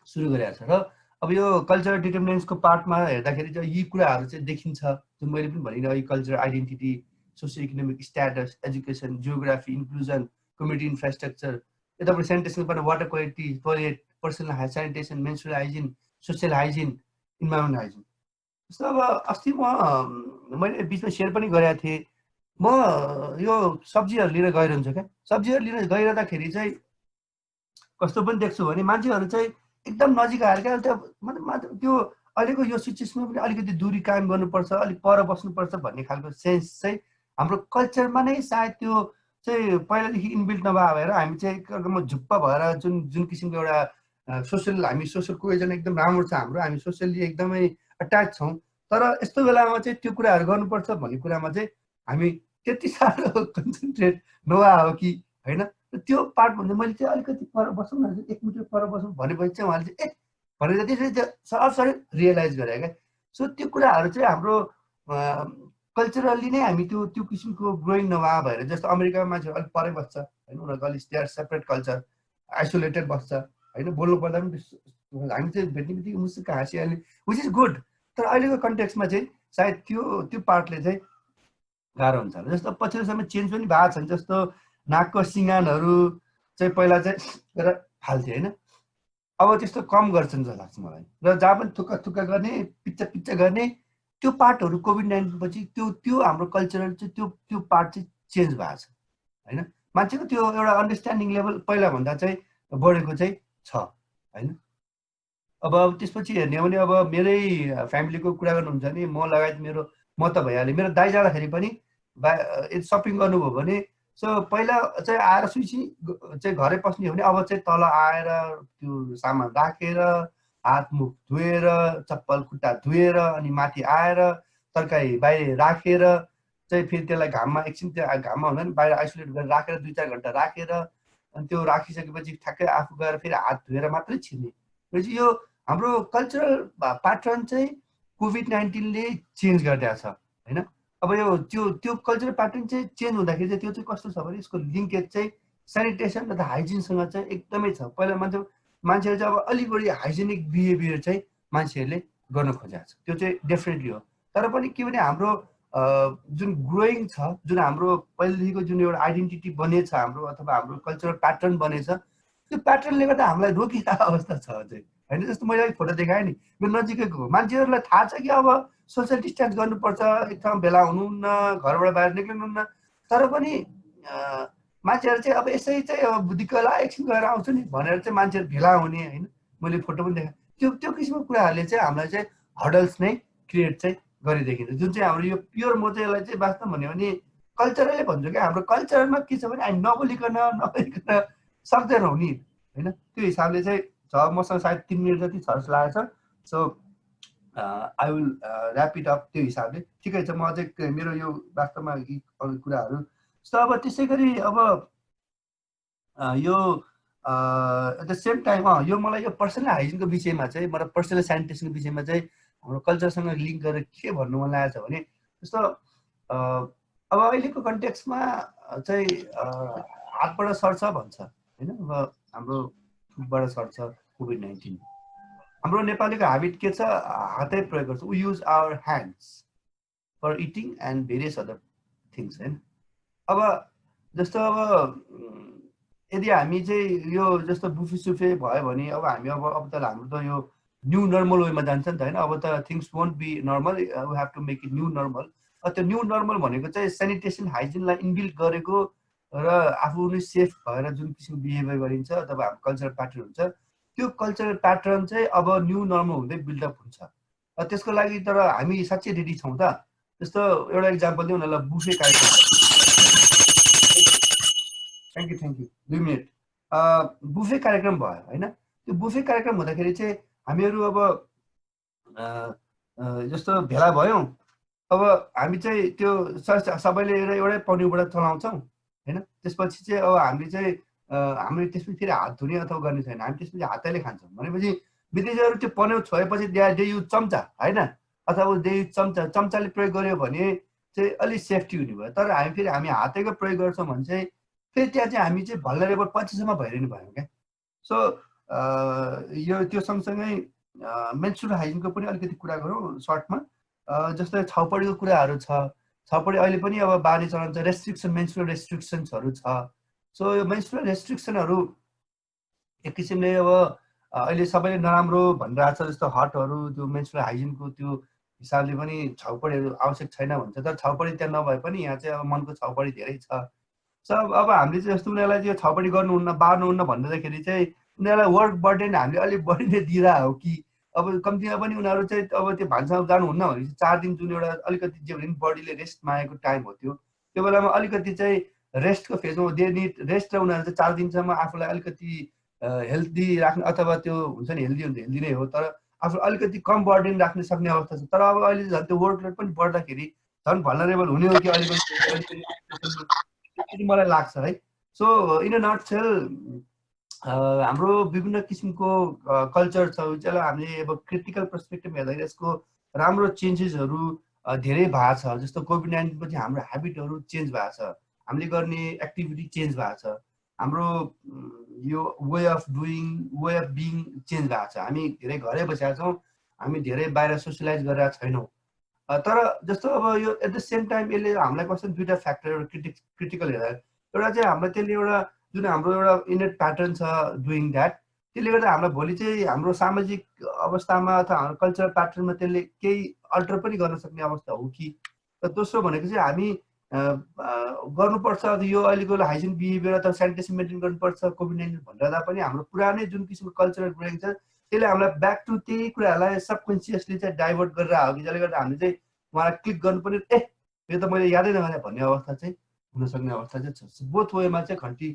सुरु गरिरहेको छ। र अब यो कल्चरल डिटर्मिनेन्ट्सको पार्टमा हेर्दाखेरि चाहिँ यी कुराहरू चाहिँ देखिन्छ, जुन मैले पनि भनिनँ, यो cultural identity, socio economic status, education, geography, inclusion, community infrastructure, यतापट्टि सेनिटेसन पनि water quality, toilet, personal sanitation, menstrual hygiene, social hygiene, environment hygiene. जस्तो अब अस्ति मैले बिचमा सेयर पनि गरेको थिएँ, म यो सब्जीहरू लिन गइरहन्छु क्या। सब्जीहरू लिन गइरहँदाखेरि चाहिँ कस्तो पनि देख्छु भने मान्छेहरू चाहिँ एकदम नजिक आएर क्या मतलब त्यो अहिलेको यो सिचुएसनमा पनि अलिकति दूरी कायम गर्नुपर्छ, अलिक पर बस्नुपर्छ भन्ने खालको सेन्स चाहिँ हाम्रो कल्चरमा नै सायद त्यो चाहिँ पहिलादेखि इनबिल्ट नभएर हामी चाहिँ एकदम झुप्प भएर जुन किसिमको एउटा सोसियल हामी सोसियल कोहेजन एकदम राम्रो छ हाम्रो, हामी सोसियली एकदमै अट्याच छौँ, तर यस्तो बेलामा चाहिँ त्यो कुराहरू गर्नुपर्छ भन्ने कुरामा चाहिँ हामी त्यति साह्रो कन्सन्ट्रेट नभए हो कि होइन। त्यो पार्ट भन्दा मैले चाहिँ अलिकति पर बसौँ न, 1 मिटर पर बसौँ भनेपछि चाहिँ उहाँले चाहिँ भनेर त्यसरी चाहिँ सरसरी रियलाइज गरे क्या। सो त्यो कुराहरू चाहिँ हाम्रो कल्चरली नै हामी त्यो किसिमको ग्रोइङ नभए भएर, जस्तो अमेरिकामा मान्छेहरू अलिक परै बस्छ होइन, उनीहरूको अलिक they are separate culture, isolated बस्छ होइन, बोल्नु पर्दा पनि हामी चाहिँ भेट्ने बित्तिकै मुसुक्क हाँसिहाल्ने, विच इज गुड। तर अहिलेको कन्टेक्समा चाहिँ सायद त्यो पार्टले चाहिँ गाह्रो हुन्छ। जस्तो पछिल्लो समय चेन्ज पनि भएको छ, जस्तो नाकको सिँगानहरू चाहिँ पहिला चाहिँ गरेर फाल्थे होइन, अब त्यस्तो कम गर्छन् जस्तो लाग्छ मलाई। र जहाँ पनि थुक्का थुक्का गर्ने, पिच्चा गर्ने, त्यो पार्टहरू कोभिड-19 पछि त्यो हाम्रो कल्चरल चाहिँ त्यो पार्ट चाहिँ चेन्ज भएको छ होइन। मान्छेको त्यो एउटा अन्डरस्ट्यान्डिङ लेभल पहिलाभन्दा चाहिँ बढेको चाहिँ छ होइन। अब त्यसपछि हेर्ने हो भने अब मेरै फ्यामिलीको कुरा गर्नुहुन्छ भने म लगायत म त भइहालेँ, मेरो दाइ जाँदाखेरि पनि सपिङ गर्नुभयो भने सो पहिला चाहिँ आएर सुइसी चाहिँ घरै पस्ने हो भने अब चाहिँ तल आएर त्यो सामान राखेर, हात मुख धोएर, चप्पल खुट्टा धोएर, अनि माथि आएर तरकारी बाहिर राखेर चाहिँ फेरि त्यसलाई घाममा एकछिन त्यो घाममा हुँदा नि बाहिर आइसोलेट गरेर राखेर 2-4 घन्टा राखेर, अनि त्यो राखिसकेपछि ठ्याक्कै आफू गएर फेरि हात धोएर मात्रै छिर्ने। भनेपछि यो हाम्रो कल्चरल प्याटर्न चाहिँ कोभिड-19ले चेन्ज गरिदिएको छ होइन। अब यो त्यो कल्चरल प्याटर्न चाहिँ चेन्ज हुँदाखेरि चाहिँ त्यो चाहिँ कस्तो छ भने यसको लिङ्केज चाहिँ सेनिटेसन र हाइजिनसँग चाहिँ एकदमै छ। पहिला मान्छेहरू चाहिँ अब अलिक बढी हाइजेनिक बिहेभियर चाहिँ मान्छेहरूले गर्न खोजेको छ, त्यो चाहिँ डेफिनेटली हो। तर पनि के भने हाम्रो जुन ग्रोइङ छ, जुन हाम्रो पहिलेदेखिको जुन एउटा आइडेन्टिटी बनेछ हाम्रो, अथवा हाम्रो कल्चरल प्याटर्न बनेछ, त्यो प्याटर्नले गर्दा हामीलाई रोकिरहेको अवस्था छ अझै होइन। जस्तो मैले अलिक फोटो देखाएँ नि, मेरो नजिकैको मान्छेहरूलाई थाहा छ कि अब सोसियल डिस्टेन्स गर्नुपर्छ, एक ठाउँमा भेला हुनुहुन्न, घरबाट बाहिर निक्लिनुहुन्न, तर पनि मान्छेहरू चाहिँ अब यसै चाहिँ अब दिक्क लाग्यो एकछिन गएर आउँछु नि भनेर चाहिँ मान्छेहरू भेला हुने होइन। मैले फोटो पनि देखाएँ, त्यो किसिमको कुराहरूले चाहिँ हामीलाई चाहिँ हर्डल्स नै क्रिएट चाहिँ गरिदेखिन्छ, जुन चाहिँ हाम्रो यो प्योर म चाहिँ यसलाई चाहिँ वास्तव भन्यो भने कल्चरलै भन्छु क्या। हाम्रो कल्चरमा के छ भने हामी नबोलिकन सक्दैनौँ नि होइन। त्यो हिसाबले चाहिँ छ, मसँग सायद 3 मिनट जति छ जस्तो लागेको छ। So I will rap it up. त्यो हिसाबले ठिकै छ, म चाहिँ मेरो यो वास्तवमा यी अरू कुराहरू। जस्तो अब त्यसै गरी अब यो एट द सेम टाइम यो मलाई यो पर्सनल हाइजिनको विषयमा चाहिँ, मतलब पर्सनल स्यानिटेसनको विषयमा चाहिँ हाम्रो कल्चरसँग लिङ्क गरेर के भन्नु मन लागेको छ भने, जस्तो अब अहिलेको कन्टेक्स्टमा चाहिँ हातबाट सर्छ भन्छ होइन। अब हाम्रो थुकबाट सर्छ कोभिड-19। हाम्रो नेपालीको ह्याबिट के छ, हातै प्रयोग गर्छ। We use our hands for eating and various other things होइन। अब जस्तो अब यदि हामी चाहिँ यो जस्तो बुफे सुफे भयो भने अब हामी अब त हाम्रो त यो न्यू नर्मल वेमा जान्छ नि त होइन। अब त things won't be normal, we have to make it new normal. त्यो न्यू नर्मल भनेको चाहिँ सेनिटेसन हाइजिनलाई इनबिल्ड गरेको र आफू नै सेफ भएर जुन किसिमको बिहेभियर गरिन्छ अथवा हाम्रो कल्चरल प्याटर्न हुन्छ, त्यो कल्चरल प्याटर्न चाहिँ अब न्यू नर्मल हुँदै बिल्डअप हुन्छ। त्यसको लागि तर हामी साँच्चै रेडी छौँ त? जस्तो एउटा इक्जाम्पल दिउँ न ल, बुफे कार्यक्रम। Thank you 2 minute. बुफे कार्यक्रम भयो होइन। त्यो बुफे कार्यक्रम हुँदाखेरि चाहिँ हामीहरू अब जस्तो भेला भयौँ, अब हामी चाहिँ त्यो सबैले एउटै पन्युबाट चलाउँछौँ होइन। त्यसपछि चाहिँ अब हामीले चाहिँ हामीले त्यसपछि फेरि हात धुने अथवा गर्ने छैन, हामी त्यसपछि हातैले खान्छौँ भनेपछि विदेशीहरू त्यो पन्यु छोएपछि दे युज चम्चा होइन, अथवा दे युज चम्चाले प्रयोग गर्यो भने चाहिँ अलिक सेफ्टी हुने भयो। तर हामी फेरि हामी हातैको प्रयोग गर्छौँ भने चाहिँ फेरि त्यहाँ चाहिँ हामी चाहिँ भल्नरेबल 25सम्म भइरहनु भयो क्या। सो यो त्यो सँगसँगै मेन्स्ट्रुअल हाइजिनको पनि अलिकति कुरा गरौँ सर्टमा। जस्तै छाउपडीको कुराहरू छ। छाउपडी अहिले पनि अब बानी चलन छ, रेस्ट्रिक्सन, मेन्स्ट्रुअल रेस्ट्रिक्सन्सहरू छ। सो यो मेन्स्ट्रुअल रेस्ट्रिक्सनहरू एक किसिमले अब अहिले सबैले नराम्रो भनिरहेको छ। जस्तो हटहरू त्यो मेन्स्ट्रुअल हाइजिनको त्यो हिसाबले पनि छाउपडीहरू आवश्यक छैन भन्छ। तर छाउपडी त्यहाँ नभए पनि यहाँ चाहिँ अब मनको छाउपडी धेरै छ। सब अब हामीले चाहिँ जस्तो उनीहरूलाई चाहिँ छाउपडी गर्नुहुन्न, बार्नुहुन्न भन्दाखेरि चाहिँ उनीहरूलाई वर्क बर्डन हामीले अलिक बढी नै दिइरहेको हो कि। अब कम्तीमा पनि उनीहरू चाहिँ अब त्यो भान्सामा जानुहुन्न भनेपछि 4 दिन जुन एउटा अलिकति जे भने बडीले रेस्ट मागेको टाइम हो, त्यो बेलामा अलिकति चाहिँ रेस्टको फेजमा दे निड रेस्ट। र उनीहरू चाहिँ 4 दिनसम्म आफूलाई अलिकति हेल्दी राख्ने, अथवा त्यो हुन्छ नि हेल्दी हुन्छ, हेल्दी नै हो, तर आफू अलिकति कम बर्डन राख्न सक्ने अवस्था छ। तर अब अहिले झन् त्यो वर्कलोड पनि बढ्दाखेरि झन् भल्नरेबल हुने हो कि अलिकति मलाई लाग्छ है। सो इन अ नटसेल हाम्रो विभिन्न किसिमको कल्चर छ जसलाई हामीले अब क्रिटिकल पर्सपेक्टिभ हेर्दाखेरि यसको राम्रो चेन्जेसहरू धेरै भएको छ। जस्तो कोभिड-19 पछि हाम्रो ह्याबिटहरू चेन्ज भएको छ, हामीले गर्ने एक्टिभिटी चेन्ज भएको छ, हाम्रो यो way of doing, way of being change भएको छ। हामी धेरै घरै बसेका छौँ, हामी धेरै बाहिर सोसियलाइज गरेका छैनौँ। तर जस्तो अब यो एट द सेम टाइम यसले हामीलाई कस्तो दुईवटा फ्याक्टर क्रिटिकल हेर्दा, एउटा चाहिँ हामीलाई त्यसले एउटा जुन हाम्रो एउटा इनेट प्याटर्न छ डुइङ द्याट, त्यसले गर्दा हामीलाई भोलि चाहिँ हाम्रो सामाजिक अवस्थामा अथवा हाम्रो कल्चरल प्याटर्नमा त्यसले केही अल्टर पनि गर्न सक्ने अवस्था हो कि। र दोस्रो भनेको चाहिँ हामी गर्नुपर्छ यो अहिलेको हाइजिन बिहेभियर अथवा सेनिटेसन मेन्टेन गर्नुपर्छ कोभिड-19 भनिरहँदा पनि हाम्रो पुरानै जुन किसिमको कल्चरल ग्रोइङ छ त्यसले हामीलाई ब्याक टु त्यही कुराहरूलाई सबकन्सियसली चाहिँ डाइभर्ट गरेर आयो कि, जसले गर्दा हामीले चाहिँ उहाँलाई क्लिक गर्नु पनि यो त मैले यादै नगरेँ भन्ने अवस्था चाहिँ हुन सक्ने अवस्था चाहिँ छ। बोथ वेमा चाहिँ घन्टी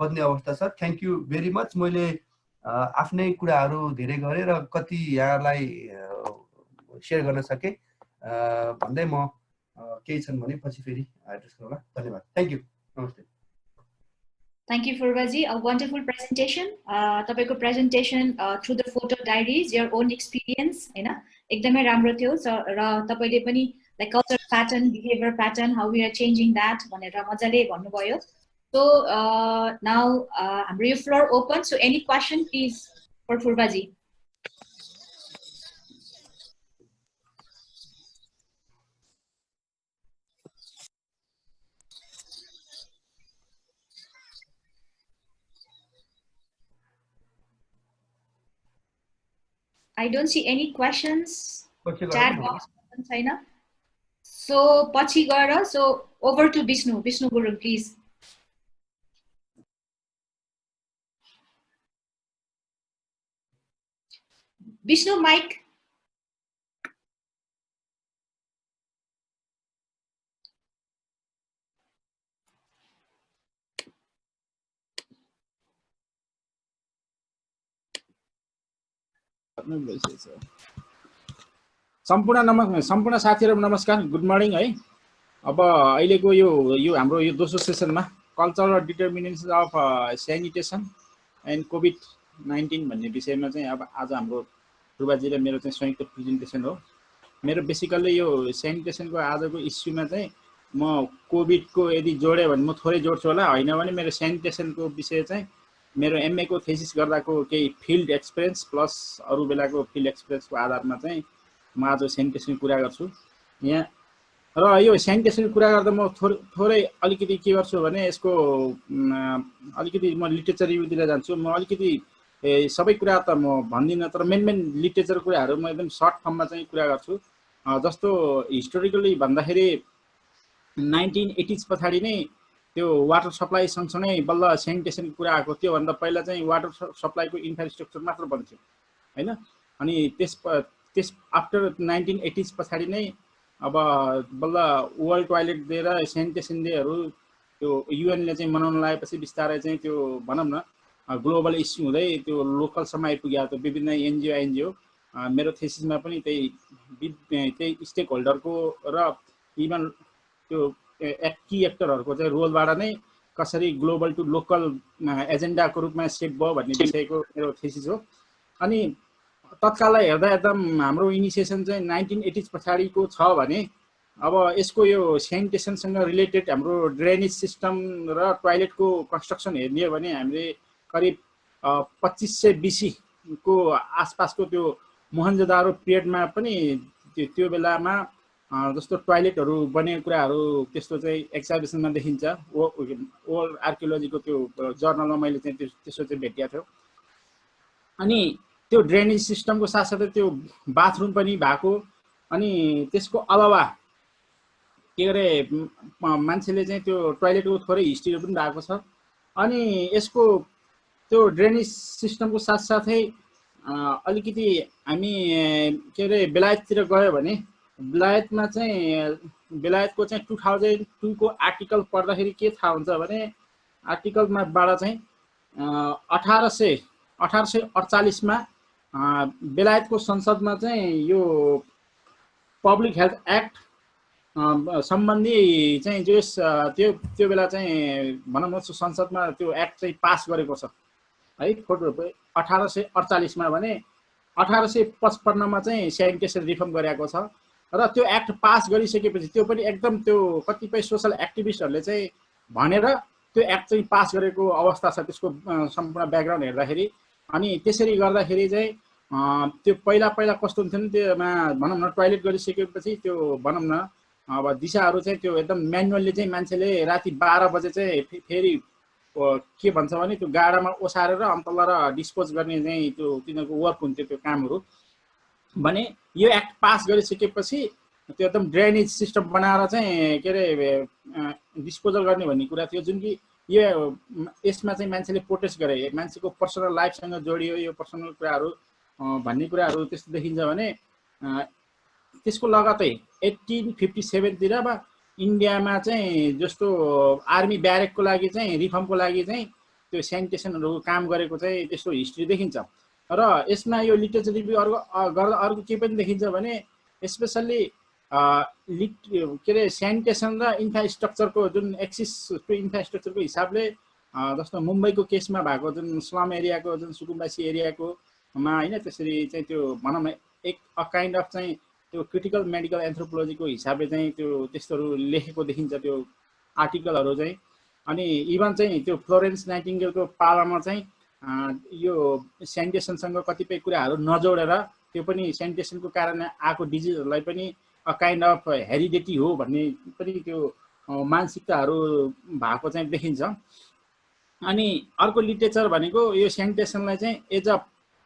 बज्ने अवस्था छ। Thank you very much. मैले आफ्नै कुराहरू धेरै गरेँ र कति यहाँलाई सेयर गर्न सकेँ भन्दै म केही छन् भने पछि फेरि एड्रेस गरौँला। धन्यवाद। Thank you. नमस्ते। Thank you, Furbaji. A wonderful presentation. Tapayko presentation through the photo diaries, your own experience, हैन, एकदमै राम्रो थियो। र तपाईले पनि like culture pattern, behavior pattern, how we are changing that भनेर मजाले भन्नुभयो। So now हाम्रो यो floor open. So any question please for Furbaji. I don't see any questions. Chat box open छैन। So पछि गएर, so over to Vishnu Gurung please. Vishnu mic सम्पूर्ण साथीहरु नमस्कार, गुड मर्निङ है। अब अहिलेको यो हाम्रो यो दोस्रो सेसनमा cultural determinants of sanitation and COVID-19 भन्ने विषयमा चाहिँ अब आज हाम्रो ध्रुवजी र मेरो चाहिँ संयुक्त प्रेजेन्टेसन हो। मेरो बेसिकल्ली यो स्यानिटेसनको आजको इस्युमा चाहिँ म कोभिडको यदि जोड्यो भने म थोरै जोड्छु होला, होइन भने मेरो स्यानिटेसनको विषय चाहिँ मेरो एमए को थेसिस गर्दाको केही फिल्ड एक्सपिरियन्स प्लस अरू बेलाको फिल्ड एक्सपिरियन्सको आधारमा चाहिँ म आज स्यानिटेसनको कुरा गर्छु यहाँ। र यो स्यानिटेसनको कुरा गर्दा म थोरै अलिकति के गर्छु भने यसको अलिकति म लिटरेचर रिभ्यूतिर जान्छु। म अलिकति सबै कुरा त म भन्दिनँ, तर मेन लिटरेचर कुराहरू म एकदम सर्ट फर्ममा चाहिँ कुरा गर्छु। जस्तो हिस्टोरिकली भन्दाखेरि 1980s पछाडि नै त्यो वाटर सप्लाई सँगसँगै बल्ल स्यानिटेसनको कुरा आएको। त्योभन्दा पहिला चाहिँ वाटर सप्लाईको इन्फ्रास्ट्रक्चर मात्र बन्थ्यो होइन। अनि त्यस आफ्टर 1980s पछाडि नै अब बल्ल वर्ल्ड टोयलेट दिएर स्यानिटेसन डेहरू त्यो युएनले चाहिँ मनाउन लागेपछि बिस्तारै चाहिँ त्यो भनौँ न ग्लोबल इस्यु हुँदै त्यो लोकलसम्म आइपुग्यो। त्यो विभिन्न एनजिओ मेरो थेसिसमा पनि त्यही स्टेक होल्डरको र इभन त्यो की एक्टरहरूको चाहिँ रोलबाट नै कसरी ग्लोबल टु लोकल एजेन्डाको रूपमा सेप भयो भन्ने विषयको मेरो थेसिस हो। अनि तत्काललाई हेर्दा एकदम हाम्रो इनिसिएसन चाहिँ 1980s पछाडिको छ भने अब यसको यो स्यानिटेसनसँग रिलेटेड हाम्रो ड्रेनेज सिस्टम र टोयलेटको कन्स्ट्रक्सन हेर्ने हो भने हामीले करिब 2500 BC को आसपासको त्यो मोहनजोदारो पिरियडमा पनि त्यो बेलामा जस्तो टोयलेटहरू बनेको कुराहरू त्यस्तो चाहिँ एक्जाबिसनमा देखिन्छ। वर्ल्ड आर्कियोलोजीको त्यो जर्नलमा मैले चाहिँ त्यसो चाहिँ भेटिएको थियो। अनि त्यो ड्रेनेज सिस्टमको साथसाथै त्यो बाथरुम पनि भएको। अनि त्यसको अलावा के अरे मान्छेले चाहिँ त्यो टोयलेटको थोरै हिस्ट्रीहरू पनि भएको छ। अनि यसको त्यो ड्रेनेज सिस्टमको साथसाथै अलिकति हामी के अरे बेलायततिर गयो भने बेलायतमा चाहिँ बेलायतको चाहिँ 2002 को आर्टिकल पढ्दाखेरि के थाहा हुन्छ भने आर्टिकलमाबाट चाहिँ 1848 मा बेलायतको संसदमा चाहिँ यो पब्लिक हेल्थ एक्ट सम्बन्धी चाहिँ त्यो बेला चाहिँ भनौँ न संसदमा त्यो एक्ट चाहिँ पास गरेको छ है 1848 मा भने 1855 मा चाहिँ स्यानिटेसन रिफर्म गरेको छ। र त्यो एक्ट पास गरिसकेपछि त्यो पनि एकदम त्यो कतिपय सोशल एक्टिभिस्टहरूले चाहिँ भनेर त्यो एक्ट चाहिँ पास गरेको अवस्था छ त्यसको सम्पूर्ण ब्याकग्राउन्ड हेर्दाखेरि। अनि त्यसरी गर्दाखेरि चाहिँ त्यो पहिला कस्तो हुन्थ्यो नि त्योमा भनौँ न टोयलेट गरिसकेपछि त्यो भनौँ न अब दिशाहरू चाहिँ त्यो एकदम म्यानुअली चाहिँ मान्छेले राति 12 बजे चाहिँ फेरि के भन्छ भने त्यो गाडामा ओसारेर अन्तल्ला र डिस्पोज गर्ने चाहिँ त्यो तिनीहरूको वर्क हुन्थ्यो त्यो कामहरू भने। यो एक्ट पास गरिसकेपछि त्यो एकदम ड्रेनेज सिस्टम बनाएर चाहिँ के अरे डिस्पोजल गर्ने भन्ने कुरा थियो, जुन कि यो यसमा चाहिँ मान्छेले प्रोटेस्ट गरे। मान्छेको पर्सनल लाइफसँग जोडियो यो पर्सनल कुराहरू भन्ने कुराहरू त्यस्तो देखिन्छ भने त्यसको लगतै 1857 तिर अब इन्डियामा चाहिँ जस्तो आर्मी ब्यारेकको लागि चाहिँ रिफर्मको लागि चाहिँ त्यो स्यानिटेसनहरू काम गरेको चाहिँ त्यस्तो हिस्ट्री देखिन्छ। र यसमा यो लिटरेचर रिभ्यू गर्दा अर्को के पनि देखिन्छ भने स्पेसल्ली के अरे स्यानिटेसन र इन्फ्रास्ट्रक्चरको जुन एक्सिस टु इन्फ्रास्ट्रक्चरको हिसाबले जस्तो मुम्बईको केसमा भएको जुन स्लम एरियाको जुन सुकुम्बासी एरियाकोमा होइन त्यसरी चाहिँ त्यो भनौँ न एक काइन्ड अफ चाहिँ त्यो क्रिटिकल मेडिकल एन्थ्रोपोलोजीको हिसाबले चाहिँ त्यो त्यस्तोहरू लेखेको देखिन्छ त्यो आर्टिकलहरू चाहिँ। अनि इभन चाहिँ त्यो फ्लोरेन्स नाइटिङ्गेलको पालामा चाहिँ यो स्यानिटेसनसँग कतिपय कुराहरू नजोडेर त्यो पनि स्यानिटेसनको कारणले आएको डिजिजहरूलाई पनि अ काइन्ड अफ हेरिडिटी हो भन्ने पनि त्यो मानसिकताहरू भएको चाहिँ देखिन्छ। अनि अर्को लिटरेचर भनेको यो स्यानिटेसनलाई चाहिँ एज अ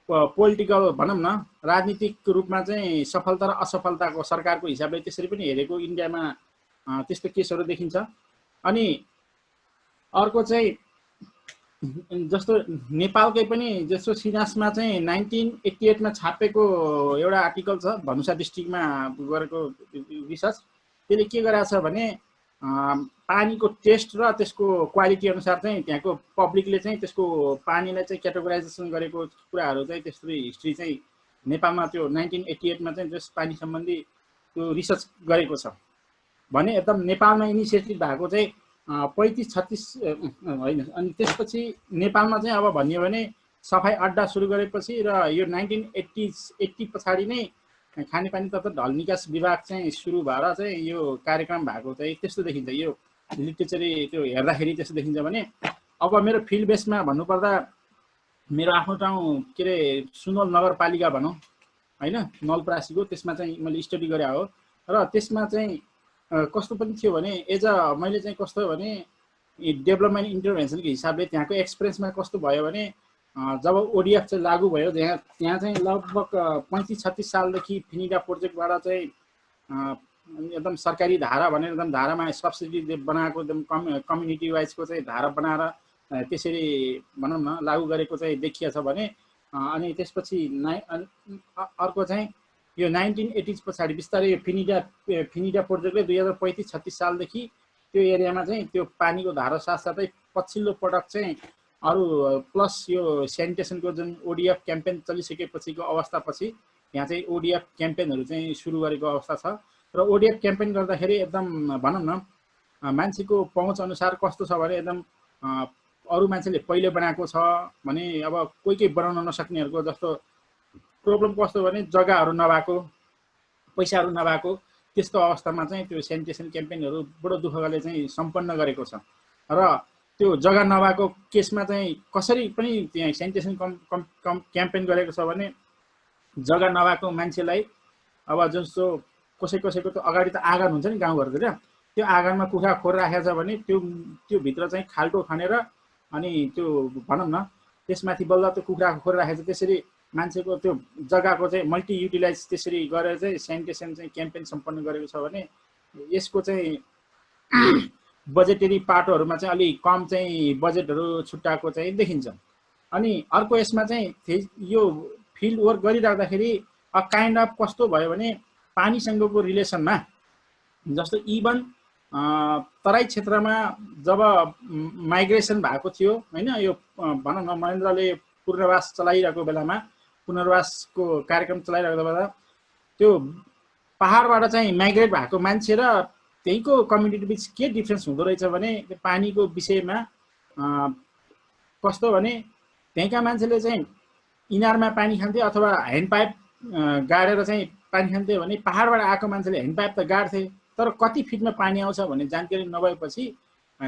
पोलिटिकल भनौँ न राजनीतिक रूपमा चाहिँ सफलता र असफलताको सरकारको हिसाबले त्यसरी पनि हेरेको इन्डियामा त्यस्तो केसहरू देखिन्छ। अनि अर्को चाहिँ जस्तो नेपालकै पनि जस्तो सिनासमा चाहिँ 1988 मा छापेको एउटा आर्टिकल छ धनुषा डिस्ट्रिक्टमा गरेको रिसर्च। त्यसले के गरेको छ भने पानीको टेस्ट र त्यसको क्वालिटी अनुसार चाहिँ त्यहाँको पब्लिकले चाहिँ त्यसको पानीलाई चाहिँ क्याटेगोराइजेसन गरेको कुराहरू चाहिँ त्यस्तो हिस्ट्री चाहिँ नेपालमा त्यो 1988 मा चाहिँ जस पानी सम्बन्धी त्यो रिसर्च गरेको छ भने एकदम नेपालमा इनिसिएटिभ भएको चाहिँ 35-36 होइन। अनि त्यसपछि नेपालमा चाहिँ अब भनियो भने सफाई अड्डा सुरु गरेपछि र यो 1980 पछाडि नै खानेपानी तथा ढल निकास विभाग चाहिँ सुरु भएर चाहिँ यो कार्यक्रम भएको चाहिँ त्यस्तो देखिन्छ। यो लिटरेचरी त्यो हेर्दाखेरि त्यस्तो देखिन्छ भने अब मेरो फिल्ड बेसमा भन्नुपर्दा मेरो आफ्नो ठाउँ के अरे सुनवल नगरपालिका भनौँ होइन, नलपरासीको, त्यसमा चाहिँ मैले स्टडी गरे हो। र त्यसमा चाहिँ कस्तो पनि थियो भने एज अ मैले चाहिँ कस्तो भने डेभलपमेन्ट इन्टरभेन्सनको हिसाबले त्यहाँको एक्सपिरियन्समा कस्तो भयो भने जब ओडिएफ चाहिँ लागू भयो त्यहाँ चाहिँ लगभग 35-36 सालदेखि फिनिडा प्रोजेक्टबाट चाहिँ एकदम सरकारी धारा भनेर एकदम धारामा सब्सिडी बनाएको एकदम कम्युनिटी वाइजको चाहिँ धारा बनाएर त्यसरी भनौँ न लागू गरेको चाहिँ देखिएको छ भने अनि त्यसपछि अर्को चाहिँ यो 1980 पछाडि बिस्तारै यो फिनिडा प्रोजेक्टले 2035-36 सालदेखि त्यो एरियामा चाहिँ त्यो पानीको धारा साथसाथै पछिल्लो पटक चाहिँ अरू प्लस यो सेनिटेसनको जुन ओडिएफ क्याम्पेन चलिसकेपछिको अवस्थापछि यहाँ चाहिँ ओडिएफ क्याम्पेनहरू चाहिँ सुरु गरेको अवस्था छ। र ओडिएफ क्याम्पेन गर्दाखेरि एकदम भनौँ न मान्छेको पहुँच अनुसार कस्तो छ भने एकदम अरू मान्छेले पहिले बनाएको छ भने अब कोही बनाउन नसक्नेहरूको जस्तो प्रब्लम कस्तो भने जग्गाहरू नभएको, पैसाहरू नभएको, त्यस्तो अवस्थामा चाहिँ त्यो सेनिटेसन क्याम्पेनहरू बडो दुःखले चाहिँ सम्पन्न गरेको छ। र त्यो जग्गा नभएको केसमा चाहिँ कसरी पनि त्यहाँ सेनिटेसन क्याम्पेन गरेको छ भने जग्गा नभएको मान्छेलाई अब जस्तो कसैको त अगाडि त आँगन हुन्छ नि गाउँघरतिर, त्यो आँगनमा कुखुरा खोर राखेको छ भने त्यो भित्र चाहिँ खाल्टो खनेर अनि त्यो भनौँ न त्यसमाथि बल्ल त्यो कुखुराको खोर राखेको छ। त्यसरी मान्छेको त्यो जग्गाको चाहिँ मल्टी युटिलाइज त्यसरी गरेर चाहिँ सेनिटेसन चाहिँ क्याम्पेन सम्पन्न गरेको छ भने यसको चाहिँ बजेटरी पाटोहरूमा चाहिँ अलि कम चाहिँ बजेटहरू छुट्याएको चाहिँ देखिन्छ। अनि अर्को यसमा चाहिँ यो फिल्ड वर्क गरिराख्दाखेरि अ काइन्ड अफ कस्तो भयो भने पानीसँगको रिलेसनमा जस्तो इभन तराई क्षेत्रमा जब माइग्रेसन भएको थियो होइन, यो भनौँ न महेन्द्रले पुनर्वास चलाइरहेको बेलामा पुनर्वासको कार्यक्रम चलाइरहेको बेला त्यो पहाडबाट चाहिँ माइग्रेट भएको मान्छे र त्यहीको कम्युनिटी बिच के डिफ्रेन्स हुँदो रहेछ भने पानीको विषयमा कस्तो भने त्यहीँका मान्छेले चाहिँ इनारमा पानी खान्थे अथवा ह्यान्ड पाइप गाडेर चाहिँ पानी खान्थे भने पहाडबाट आएको मान्छेले ह्यान्ड पाइप त गाड्थे तर कति फिटमा पानी आउँछ भन्ने जानकारी नभएपछि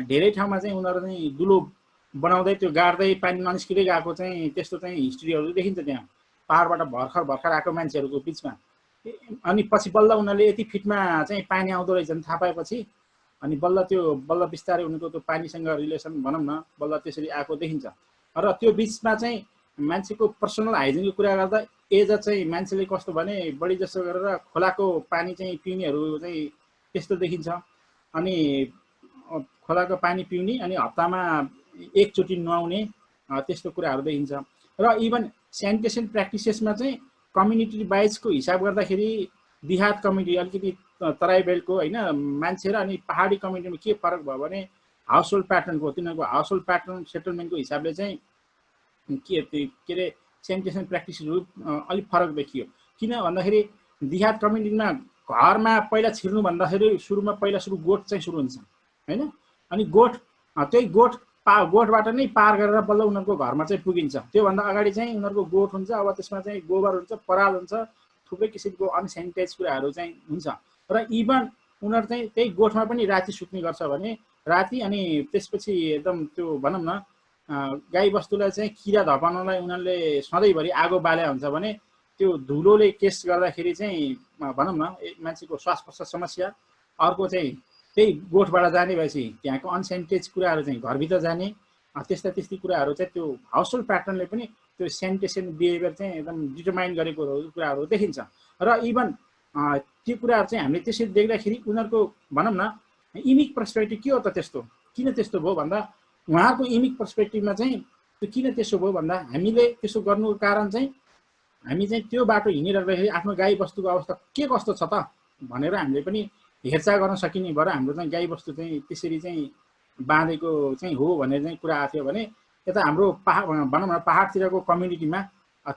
धेरै ठाउँमा चाहिँ उनीहरू चाहिँ दुलो बनाउँदै त्यो गाड्दै पानी ननिस्किँदै गएको चाहिँ त्यस्तो चाहिँ हिस्ट्रीहरू देखिन्छ त्यहाँ पहाडबाट भर्खर आएको मान्छेहरूको बिचमा। अनि पछि बल्ल उनीहरूले यति फिटमा चाहिँ पानी आउँदो रहेछ थाहा पाएपछि अनि बल्ल बिस्तारै उनीहरूको त्यो पानीसँग रिलेसन भनौँ न बल्ल त्यसरी आएको देखिन्छ। र त्यो बिचमा चाहिँ मान्छेको पर्सनल हाइजिनको कुरा गर्दा एज चाहिँ मान्छेले कस्तो भने बढी जस्तो गरेर खोलाको पानी चाहिँ पिउनेहरू चाहिँ त्यस्तो देखिन्छ। अनि खोलाको पानी पिउने अनि हप्तामा एकचोटि नुहाउने त्यस्तो कुराहरू देखिन्छ। र इभन सेनिटेसन प्र्याक्टिसेसमा चाहिँ कम्युनिटी वाइजको हिसाब गर्दाखेरि देहात कम्युनिटी अलिकति तराई बेल्टको होइन मान्छे र अनि पहाडी कम्युनिटीमा के फरक भयो भने हाउस होल्ड प्याटर्नको तिनीहरूको हाउस होल्ड प्याटर्न सेटलमेन्टको हिसाबले चाहिँ के अरे सेनिटेसन प्र्याक्टिसहरू अलिक फरक देखियो। किन भन्दाखेरि देहात कम्युनिटीमा घरमा पहिला छिर्नु भन्दाखेरि सुरु गोठ चाहिँ सुरु हुन्छ होइन, अनि गोठ त्यही गोठबाट नै पार गरेर बल्ल उनीहरूको घरमा चाहिँ पुगिन्छ। त्योभन्दा अगाडि चाहिँ उनीहरूको गोठ हुन्छ, अब त्यसमा चाहिँ गोबर हुन्छ, पराल हुन्छ, थुप्रै किसिमको अनसेनिटाइज कुराहरू चाहिँ हुन्छ। र इभन उनीहरू चाहिँ त्यही गोठमा पनि राति सुत्ने गर्छ भने राति अनि त्यसपछि एकदम त्यो भनौँ न गाई बस्तुलाई चाहिँ किरा धपाउनलाई उनीहरूले सधैँभरि आगो बाले हुन्छ भने त्यो धुलोले केस गर्दाखेरि चाहिँ भनौँ न मान्छेको श्वास प्रश्वास समस्या, अर्को चाहिँ त्यही गोठबाट जाने भएपछि त्यहाँको अनसेनिटाइज कुराहरू चाहिँ घरभित्र जाने त्यस्ता कुराहरू चाहिँ त्यो हाउस होल्ड प्याटर्नले पनि त्यो सेनिटेसन बिहेभियर चाहिँ एकदम डिटरमाइन गरेको कुराहरू देखिन्छ। र इभन त्यो कुराहरू चाहिँ हामीले त्यसरी देख्दाखेरि उनीहरूको भनौँ न युनिक पर्सपेक्टिभ के हो त त्यस्तो किन त्यस्तो भयो भन्दा उहाँको युनिक पर्सपेक्टिभमा चाहिँ त्यो किन त्यसो भयो भन्दा हामीले त्यसो गर्नुको कारण चाहिँ हामी चाहिँ त्यो बाटो हिँडिरहेको आफ्नो गाई बस्तुको अवस्था के कस्तो छ त भनेर हामीले पनि हेरचाह गर्न सकिने भएर हाम्रो चाहिँ गाई बस्तु चाहिँ त्यसरी चाहिँ बाँधेको चाहिँ हो भनेर चाहिँ कुरा आएको थियो भने यता हाम्रो भनौँ न पहाडतिरको कम्युनिटीमा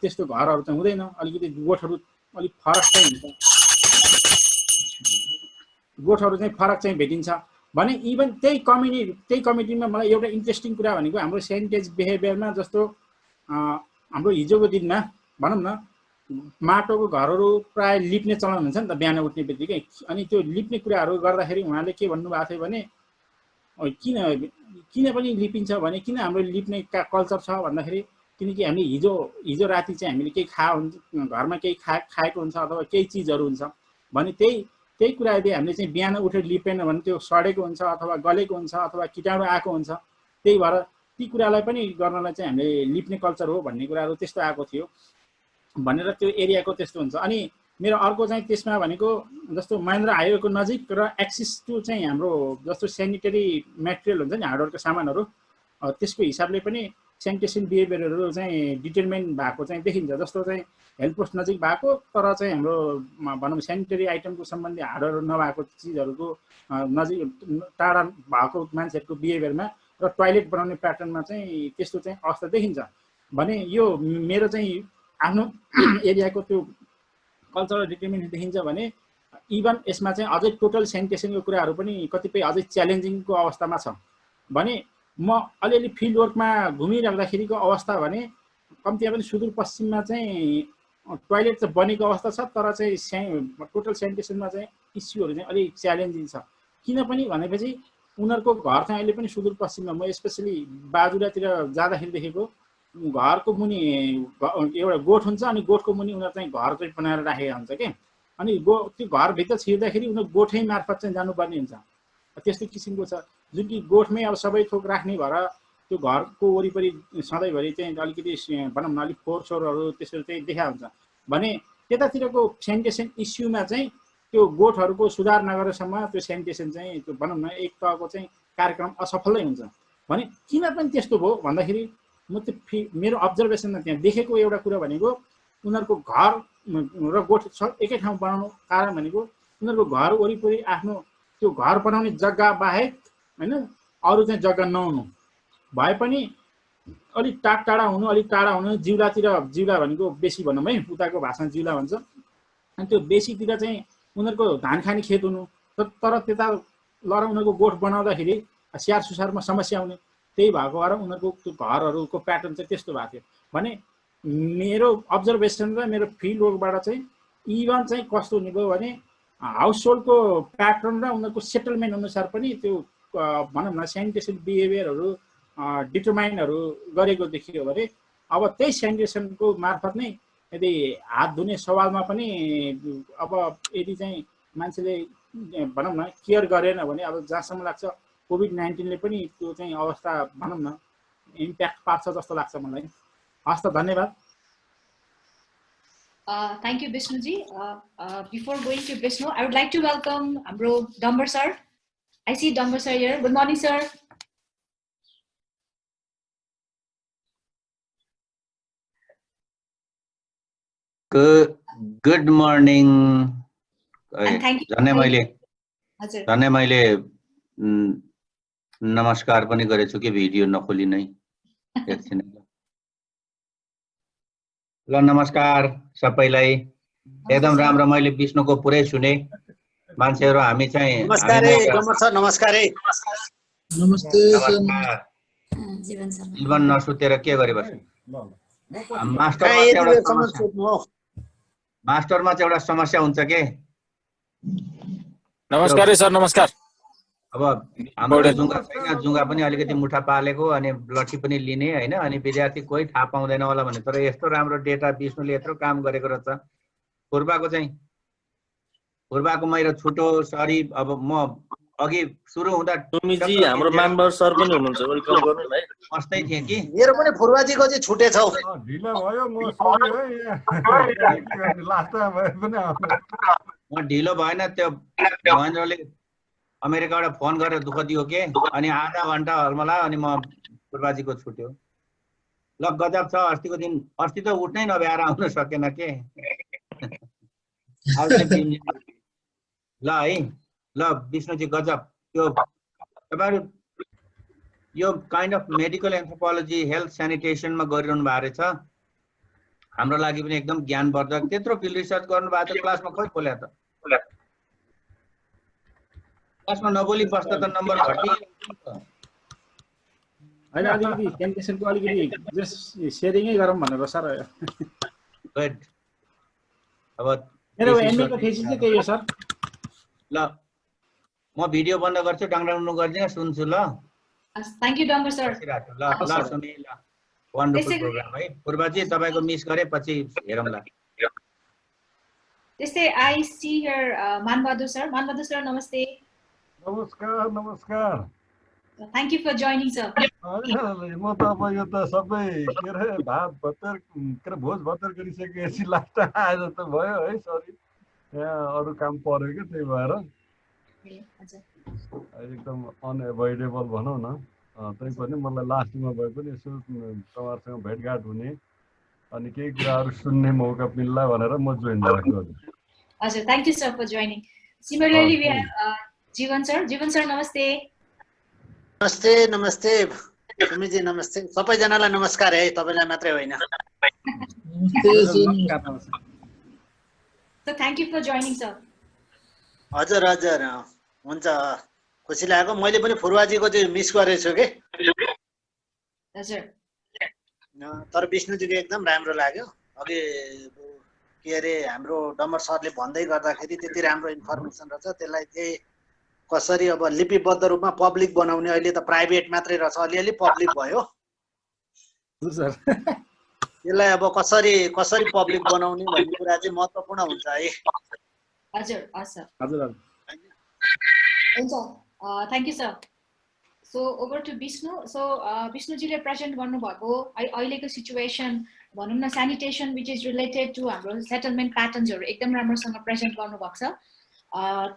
त्यस्तो घरहरू चाहिँ हुँदैन, अलिकति गोठहरू अलिक फरक चाहिँ हुन्छ, गोठहरू चाहिँ फरक चाहिँ भेटिन्छ भने इभन त्यही कम्युनिटीमा मलाई एउटा इन्ट्रेस्टिङ कुरा भनेको हाम्रो सेनिटेज बिहेभियरमा जस्तो हाम्रो हिजोको दिनमा भनौँ न माटोको घरहरू प्राय लिप्ने चलन हुन्छ नि त बिहान उठ्ने बित्तिकै। अनि त्यो लिप्ने कुराहरू गर्दाखेरि उहाँले के भन्नुभएको थियो भने किन पनि लिपिन्छ भने किन हाम्रो लिप्ने कल्चर छ भन्दाखेरि किनकि हामीले हिजो राति चाहिँ हामीले केही घरमा केही खाएको हुन्छ अथवा केही चिजहरू हुन्छ भने त्यही कुरा यदि हामीले चाहिँ बिहान उठेर लिपेन भने त्यो सडेको हुन्छ अथवा गलेको हुन्छ अथवा कीटाणु आएको हुन्छ। त्यही भएर ती कुरालाई पनि गर्नलाई चाहिँ हामीले लिप्ने कल्चर हो भन्ने कुराहरू त्यस्तो आएको थियो भनेर त्यो एरियाको त्यस्तो हुन्छ। अनि मेरो अर्को चाहिँ त्यसमा भनेको जस्तो महेन्द्र हाइवेको नजिक र एक्सिस टु चाहिँ हाम्रो जस्तो सेनिटरी मेटेरियल हुन्छ नि हार्डवेयरको सामानहरू त्यसको हिसाबले पनि सेनिटेसन बिहेभियरहरू चाहिँ डिटरमाइन भएको चाहिँ देखिन्छ। जस्तो चाहिँ हेल्थ पोस्ट नजिक भएको तर चाहिँ हाम्रो भनौँ सेनिटरी आइटमको सम्बन्धी हार्डवेयर नभएको चिजहरूको नजिक टाढा भएको मान्छेहरूको बिहेभियरमा र टोयलेट बनाउने प्याटर्नमा चाहिँ त्यस्तो चाहिँ अवस्था देखिन्छ भने यो मेरो चाहिँ आफ्नो एरियाको त्यो कल्चरल डिटरमिनेसन देखिन्छ भने इभन यसमा चाहिँ अझै टोटल सेनिटेसनको कुराहरू पनि कतिपय अझै च्यालेन्जिङको अवस्थामा छ भने म अलिअलि फिल्ड वर्कमा घुमिराख्दाखेरिको अवस्था भने कम्तीमा पनि सुदूरपश्चिममा चाहिँ टोयलेट चाहिँ बनेको अवस्था छ तर चाहिँ टोटल सेनिटेसनमा चाहिँ इस्युहरू चाहिँ अलिक च्यालेन्जिङ छ। किनभने भनेपछि उनीहरूको घर चाहिँ अहिले पनि सुदूरपश्चिममा म स्पेसली बाजुरातिर जाँदाखेरि देखेको घरको मुनि एउटा गोठ हुन्छ अनि गोठको मुनि उनीहरू चाहिँ घर चाहिँ बनाएर राखेका हुन्छ क्या। अनि त्यो घरभित्र छिर्दाखेरि उनीहरू गोठै मार्फत चाहिँ जानुपर्ने हुन्छ। त्यस्तो किसिमको छ जुन कि गोठमै अब सबै थोक राख्ने भएर त्यो घरको वरिपरि सधैँभरि चाहिँ अलिकति भनौँ न अलिक फोहोर सोहोरहरू त्यसरी चाहिँ देखा हुन्छ भने त्यतातिरको सेनिटेसन इस्युमा चाहिँ त्यो गोठहरूको सुधार नगरेसम्म त्यो सेनिटेसन चाहिँ त्यो भनौँ न एक तहको चाहिँ कार्यक्रम असफलै हुन्छ भने किन पनि त्यस्तो भयो भन्दाखेरि म त्यो मेरो अब्जर्भेसनमा त्यहाँ देखेको एउटा कुरा भनेको उनीहरूको घर र गोठ एकै ठाउँ बनाउनु कारण भनेको उनीहरूको घर वरिपरि आफ्नो त्यो घर बनाउने जग्गा बाहेक होइन अरू चाहिँ जग्गा नहुनु भए पनि अलिक टाढा हुनु जिउला भनेको बेसी भनौँ है उताको भाषामा जिउला भन्छ। अनि त्यो बेसीतिर चाहिँ उनीहरूको धान खाने खेत हुनु तर त्यता लर उनीहरूको गोठ बनाउँदाखेरि स्याहार सुसारमा समस्या आउने त्यही भएको भएर उनीहरूको त्यो घरहरूको प्याटर्न चाहिँ त्यस्तो भएको थियो भने मेरो अब्जर्भेसन र मेरो फिल्ड वर्कबाट चाहिँ इभन चाहिँ कस्तो हुने भयो भने हाउस होल्डको प्याटर्न र उनीहरूको सेटलमेन्ट अनुसार पनि त्यो भनौँ न सेनिटेसन बिहेभियरहरू डिटरमाइनहरू गरेको देखियो भने अब त्यही सेनिटेसनको मार्फत नै यदि हात धुने सवालमा पनि अब यदि चाहिँ मान्छेले भनौँ न केयर गरेन भने अब जहाँसम्म लाग्छ कोभिड-19ले पनि त्यो चाहिँ अवस्था भनौँ न इम्प्याक्ट पार्छ जस्तो लाग्छ मलाई। हस् त धन्यवाद। Thank you, Vishnuji. Before going to Vishnu, I would like to welcome Amro Dambar sir. I see Dambar sir here. Good morning, sir. Good morning. And thank you. जाने मैले नमस्कार पनि गरेछु कि भिडियो नखोली नै एकछिन ल नमस्कार सबैलाई एकदम राम्रो मैले विष्णुको पुरै सुने मान्छेहरु हामी चाहिँ नमस्कार डम्बर सर नमस्कार नमस्ते सर जीवन नसुतेर के गरे बस्नु मास्टरमा चाहिँ एउटा समस्या हुन्छ के नमस्कार सर नमस्कार अब हाम्रो जुंगा पनि अलिकति मुठा पालेको अनि लट्ठी पनि लिने हैन अनि विद्यार्थी कोही थाहा पाउँदैन होला भने तर यस्तो राम्रो डेटा विष्णुले यत्रो काम गरेको रहेछ पूर्वाको मेरो छुटो सरी अब म अघि सुरु हुँदा टुमीजी हाम्रो मेम्बर सर पनि हुनुहुन्छ वेलकम गर्नु भाइ मस्तै थिए कि मेरो पनि पूर्वाजीको चाहिँ छुटे छ ढिलो भयो म सरी है लास्टमा भए पनि म ढिलो भएन त्यो महेन्द्रले अमेरिकाबाट फोन गरेर दुःख दियो के अनि आधा घण्टा हल्मला अनि म पूर्वाजीको छुट्यो। ल गजब छ। अस्तिको दिन अस्ति त उठ्नै नभ्याएर आउन सकेन के। अब चाहिँ बिमजी ल है। ल विष्णुजी गजब। त्यो तपाईहरु यो kind of medical anthropology health स्यानिटेसनमा गरिरहनु भएको रहेछ। हाम्रो लागि पनि एकदम ज्ञानवर्धक। त्यत्रो फिल्ड रिसर्च गर्नु भएको छ, क्लासमा खोइ बोल्या त। क्लासमा नबोली बस्दा त नम्बर घट्ने। होइन अलिकति प्रेजेन्टेसनको अलिकति जस्ट सेयरिङै गरौँ भनेर सर। गुड। अब मेरो एमएको थेसिस चाहिँ त्यही हो सर। ल म भिडियो बन्द गर्छु, डाङडाङ गर्दिन, सुन्छु ल। Thank you, Dr. Sir. ल ल सुनि ल। वन्डरफुल प्रोग्राम है। पूर्वाजी तपाईको मिस गरे पछि हेरौँला। त्यस्तै I see here Manbahadur sir. Manbahadur sir, namaste. नमस्कार नमस्कार। Thank you for joining, sir. होइन म त अब यो त सबै के अरे भात भत्तर के अरे भोज भत्तर गरिसकेपछि लास्ट आए जस्तो भयो है। सरी यहाँ अरू काम पर्यो क्या, त्यही भएर एकदम अनएभोइडेबल भनौँ न। तैपनि मलाई लास्टमा भए पनि यसो तपाईँहरूसँग भेटघाट हुने अनि केही कुराहरू सुन्ने मौका मिल्ला भनेर म जोइन गरेको। हजुर, thank you sir for joining. Similarly, we have Jivan sir. Jivan sir, namaste. नमस्ते नमस्ते सुमिजी, नमस्ते सबैजनालाई नमस्कार है, तपाईँलाई मात्रै होइन। So thank you for joining, sir. हजुर हजुर हुन्छ, खुसी लागेको। मैले पनि फुर्वाजीको चाहिँ मिस गरेको छु कि। हजुर। तर विष्णुजीको एकदम राम्रो लाग्यो। अघि के अरे हाम्रो डम्बर सरले भन्दै गर्दाखेरि त्यति राम्रो इन्फर्मेसन रहेछ। त्यसलाई चाहिँ कसरी अब लिपिबद्ध रूपमा पब्लिक बनाउने, अहिले त प्राइभेट मात्रै रहेछ, अलिअलि पब्लिक भयो। यसलाई अब कसरी कसरी पब्लिक बनाउने भन्ने कुरा चाहिँ महत्त्वपूर्ण हुन्छ है। हजुर, हजुर। हजुर हुन्छ, thank you sir. So over to Vishnu. So Vishnu ji le present गर्नु भएको अहिलेको सिचुएसन भनौँ न, sanitation which is related to हाम्रो settlement patterns हरु एकदम राम्रोसँग प्रेजेन्ट गर्नु भएको छ।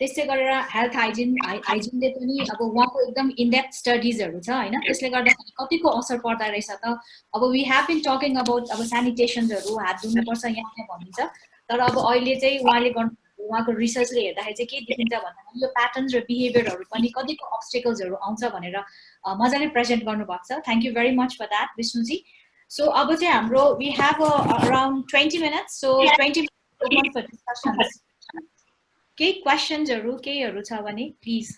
त्यसै गरेर हेल्थ हाइजिनले पनि अब उहाँको एकदम इन डेप्थ स्टडिजहरु छ हैन, त्यसले गर्दा कतिको असर पर्दा रहेछ त। अब we have been talking about अब स्यानिटेसनहरु हात धुनु पर्छ यहाँ भनिन्छ, तर अब अहिले चाहिँ उहाँले गर्नु उहाँको रिसर्चले हेर्दाखेरि चाहिँ के देखिन्छ भन्दा यो प्याटर्न्स र बिहेभियरहरु पनि कतिको अब्स्टेकल्सहरु आउँछ भनेर मजाले प्रेजेन्ट गर्नु भएको छ। Thank you very much for that Vishnu ji. So अब चाहिँ हाम्रो we have around 20 minutes, so 20 minutes open for discussions. केही क्वेशन्सहरु केहीहरु छ भने please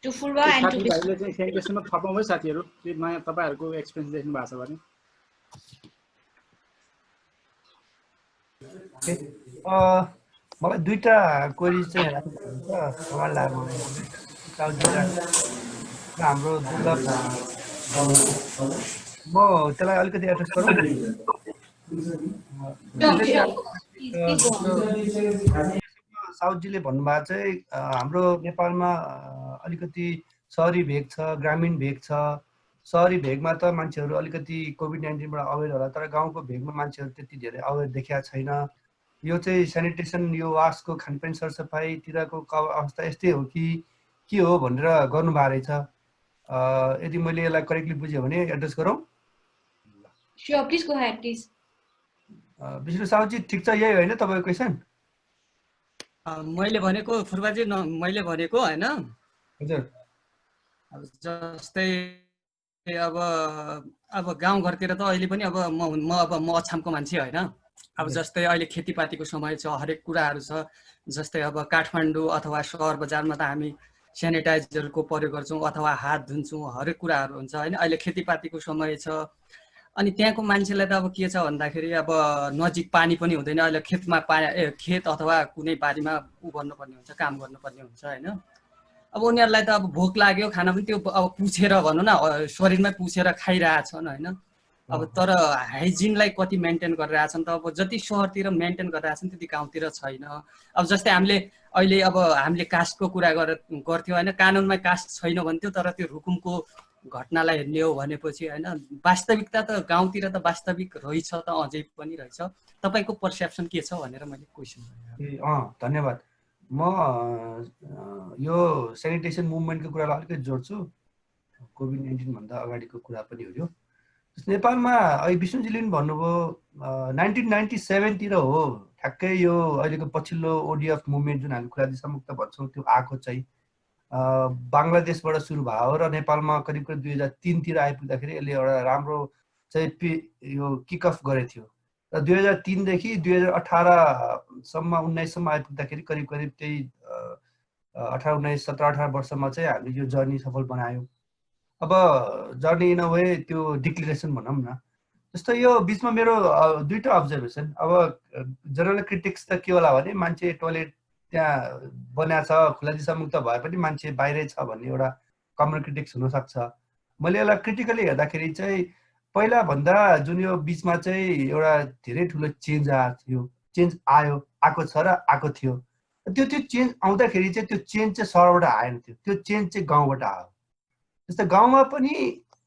to Phurba and to भाइले चाहिँ सेन्टेसनमा थपौँ है साथीहरु, के नयाँ तपाईहरुको एक्सपीरियन्स देख्नु भएको छ भने। मलाई दुईटा क्वेरी चाहिँ सवाल लाग्यो। हाम्रो दुर्लभ म त्यसलाई अलिकति एड्रेस गरौँ। साउथजीले भन्नुभएको चाहिँ हाम्रो नेपालमा अलिकति सहरी भेग छ, ग्रामीण भेग छ। सहरी भेगमा त मान्छेहरू अलिकति कोभिड-19बाट अवेर होला, तर गाउँको भेगमा मान्छेहरू त्यति धेरै अवेर देखिया छैन। यो चाहिँ स्यानिटेसन, यो वासको खानपान सरसफाइतिरको अवस्था यस्तै हो कि के हो भनेर गर्नुभएको रहेछ। यदि मैले यसलाई करेक्टली बुझेँ भने एड्रेस गरौँ। Sure, please go ahead, please. Vishnu साउजी, ठिक छ यही होइन तपाईँको क्वेसन? मैले भनेको फुर्बाजी मैले भनेको हैन। हजुर। अब जस्तै अब गाउँ घरतिर त अहिले पनि अब म अछामको मान्छे हैन। अब जस्तै अहिले खेतीपातीको समय छ, हरेक कुराहरु छ। जस्तै अब काठमाडौँ अथवा सहर बजारमा त हामी स्यानिटाइजरको प्रयोग गर्छौं अथवा हात धुन्छौं, हरेक कुराहरु हुन्छ हैन। अहिले खेतीपातीको समय छ, अनि त्यहाँको मान्छेलाई त अब के छ भन्दाखेरि अब नजिक पानी पनि हुँदैन। अहिले खेतमा खेत अथवा कुनै बारीमा गर्नुपर्ने हुन्छ, काम गर्नुपर्ने हुन्छ हैन। अब उनीहरुलाई त अब भोक लाग्यो, खाना पनि त्यो अब पुछेर भनौं न शरीरमै पुछेर खाइरहेछन् हैन। अब तर हाइजिनलाई कति मेन्टेन गरिरहेछन् त, अब जति सहरतिर मेन्टेन गरिरहेछन् त्यति गाउँतिर छैन। अब जस्तै अहिले अब हामीले कास्टको कुरा गर्थ्यौं हैन, कानुनमा कास्ट छैन भन्थ्यो, तर त्यो हुकुमको घटनालाई हेर्ने हो भनेपछि हैन, वास्तविकता त गाउँतिर त वास्तविक रहेछ त, अझै पनि रहेछ। तपाईको पर्सेप्सन के छ भनेर मैले क्वेशन गरेँ। धन्यवाद। म यो स्यानिटेसन मुभमेन्टको कुरालाई अलिकति जोड्छु। कोभिड-19 भन्दा अगाडिको कुरा पनि हो यो। नेपालमा अहिले विष्णुजीले पनि भन्नुभयो 1997 तिर हो ठ्याक्कै यो अहिलेको पछिल्लो ओडिएफ मुभमेन्ट जुन हामी खुला दिशा मुक्त भन्छौँ त्यो आएको चाहिँ बङ्गलादेशबाट सुरु भयो र नेपालमा करिब 2003 तिर आइपुग्दाखेरि यसले एउटा राम्रो चाहिँ यो किक अफ गरेको थियो र 2003 देखि 2018 सम्म 19 सम्म आइपुग्दाखेरि करिब त्यही 18 19 17 18 वर्षमा चाहिँ हामीले यो जर्नी सफल बनायौँ। अब जर्नी इन अ वे त्यो डिक्लेरेसन भनौँ न। जस्तो यो बिचमा मेरो दुईटा अब्जर्भेसन। अब जनरल क्रिटिक्स त के होला भने मान्छे टोयलेट त्यहाँ बनाएको छ खुला दिशा मुक्त भए पनि मान्छे बाहिरै छ भन्ने एउटा कमन क्रिटिक्स हुनसक्छ। मैले यसलाई क्रिटिकली हेर्दाखेरि चाहिँ पहिला भन्दा जुन यो बिचमा चाहिँ एउटा धेरै ठुलो चेन्ज आएको छ र आएको थियो। त्यो चेन्ज आउँदाखेरि चाहिँ त्यो चेन्ज चाहिँ सहरबाट आएन थियो, त्यो चेन्ज चाहिँ गाउँबाट आयो। जस्तै गाउँमा पनि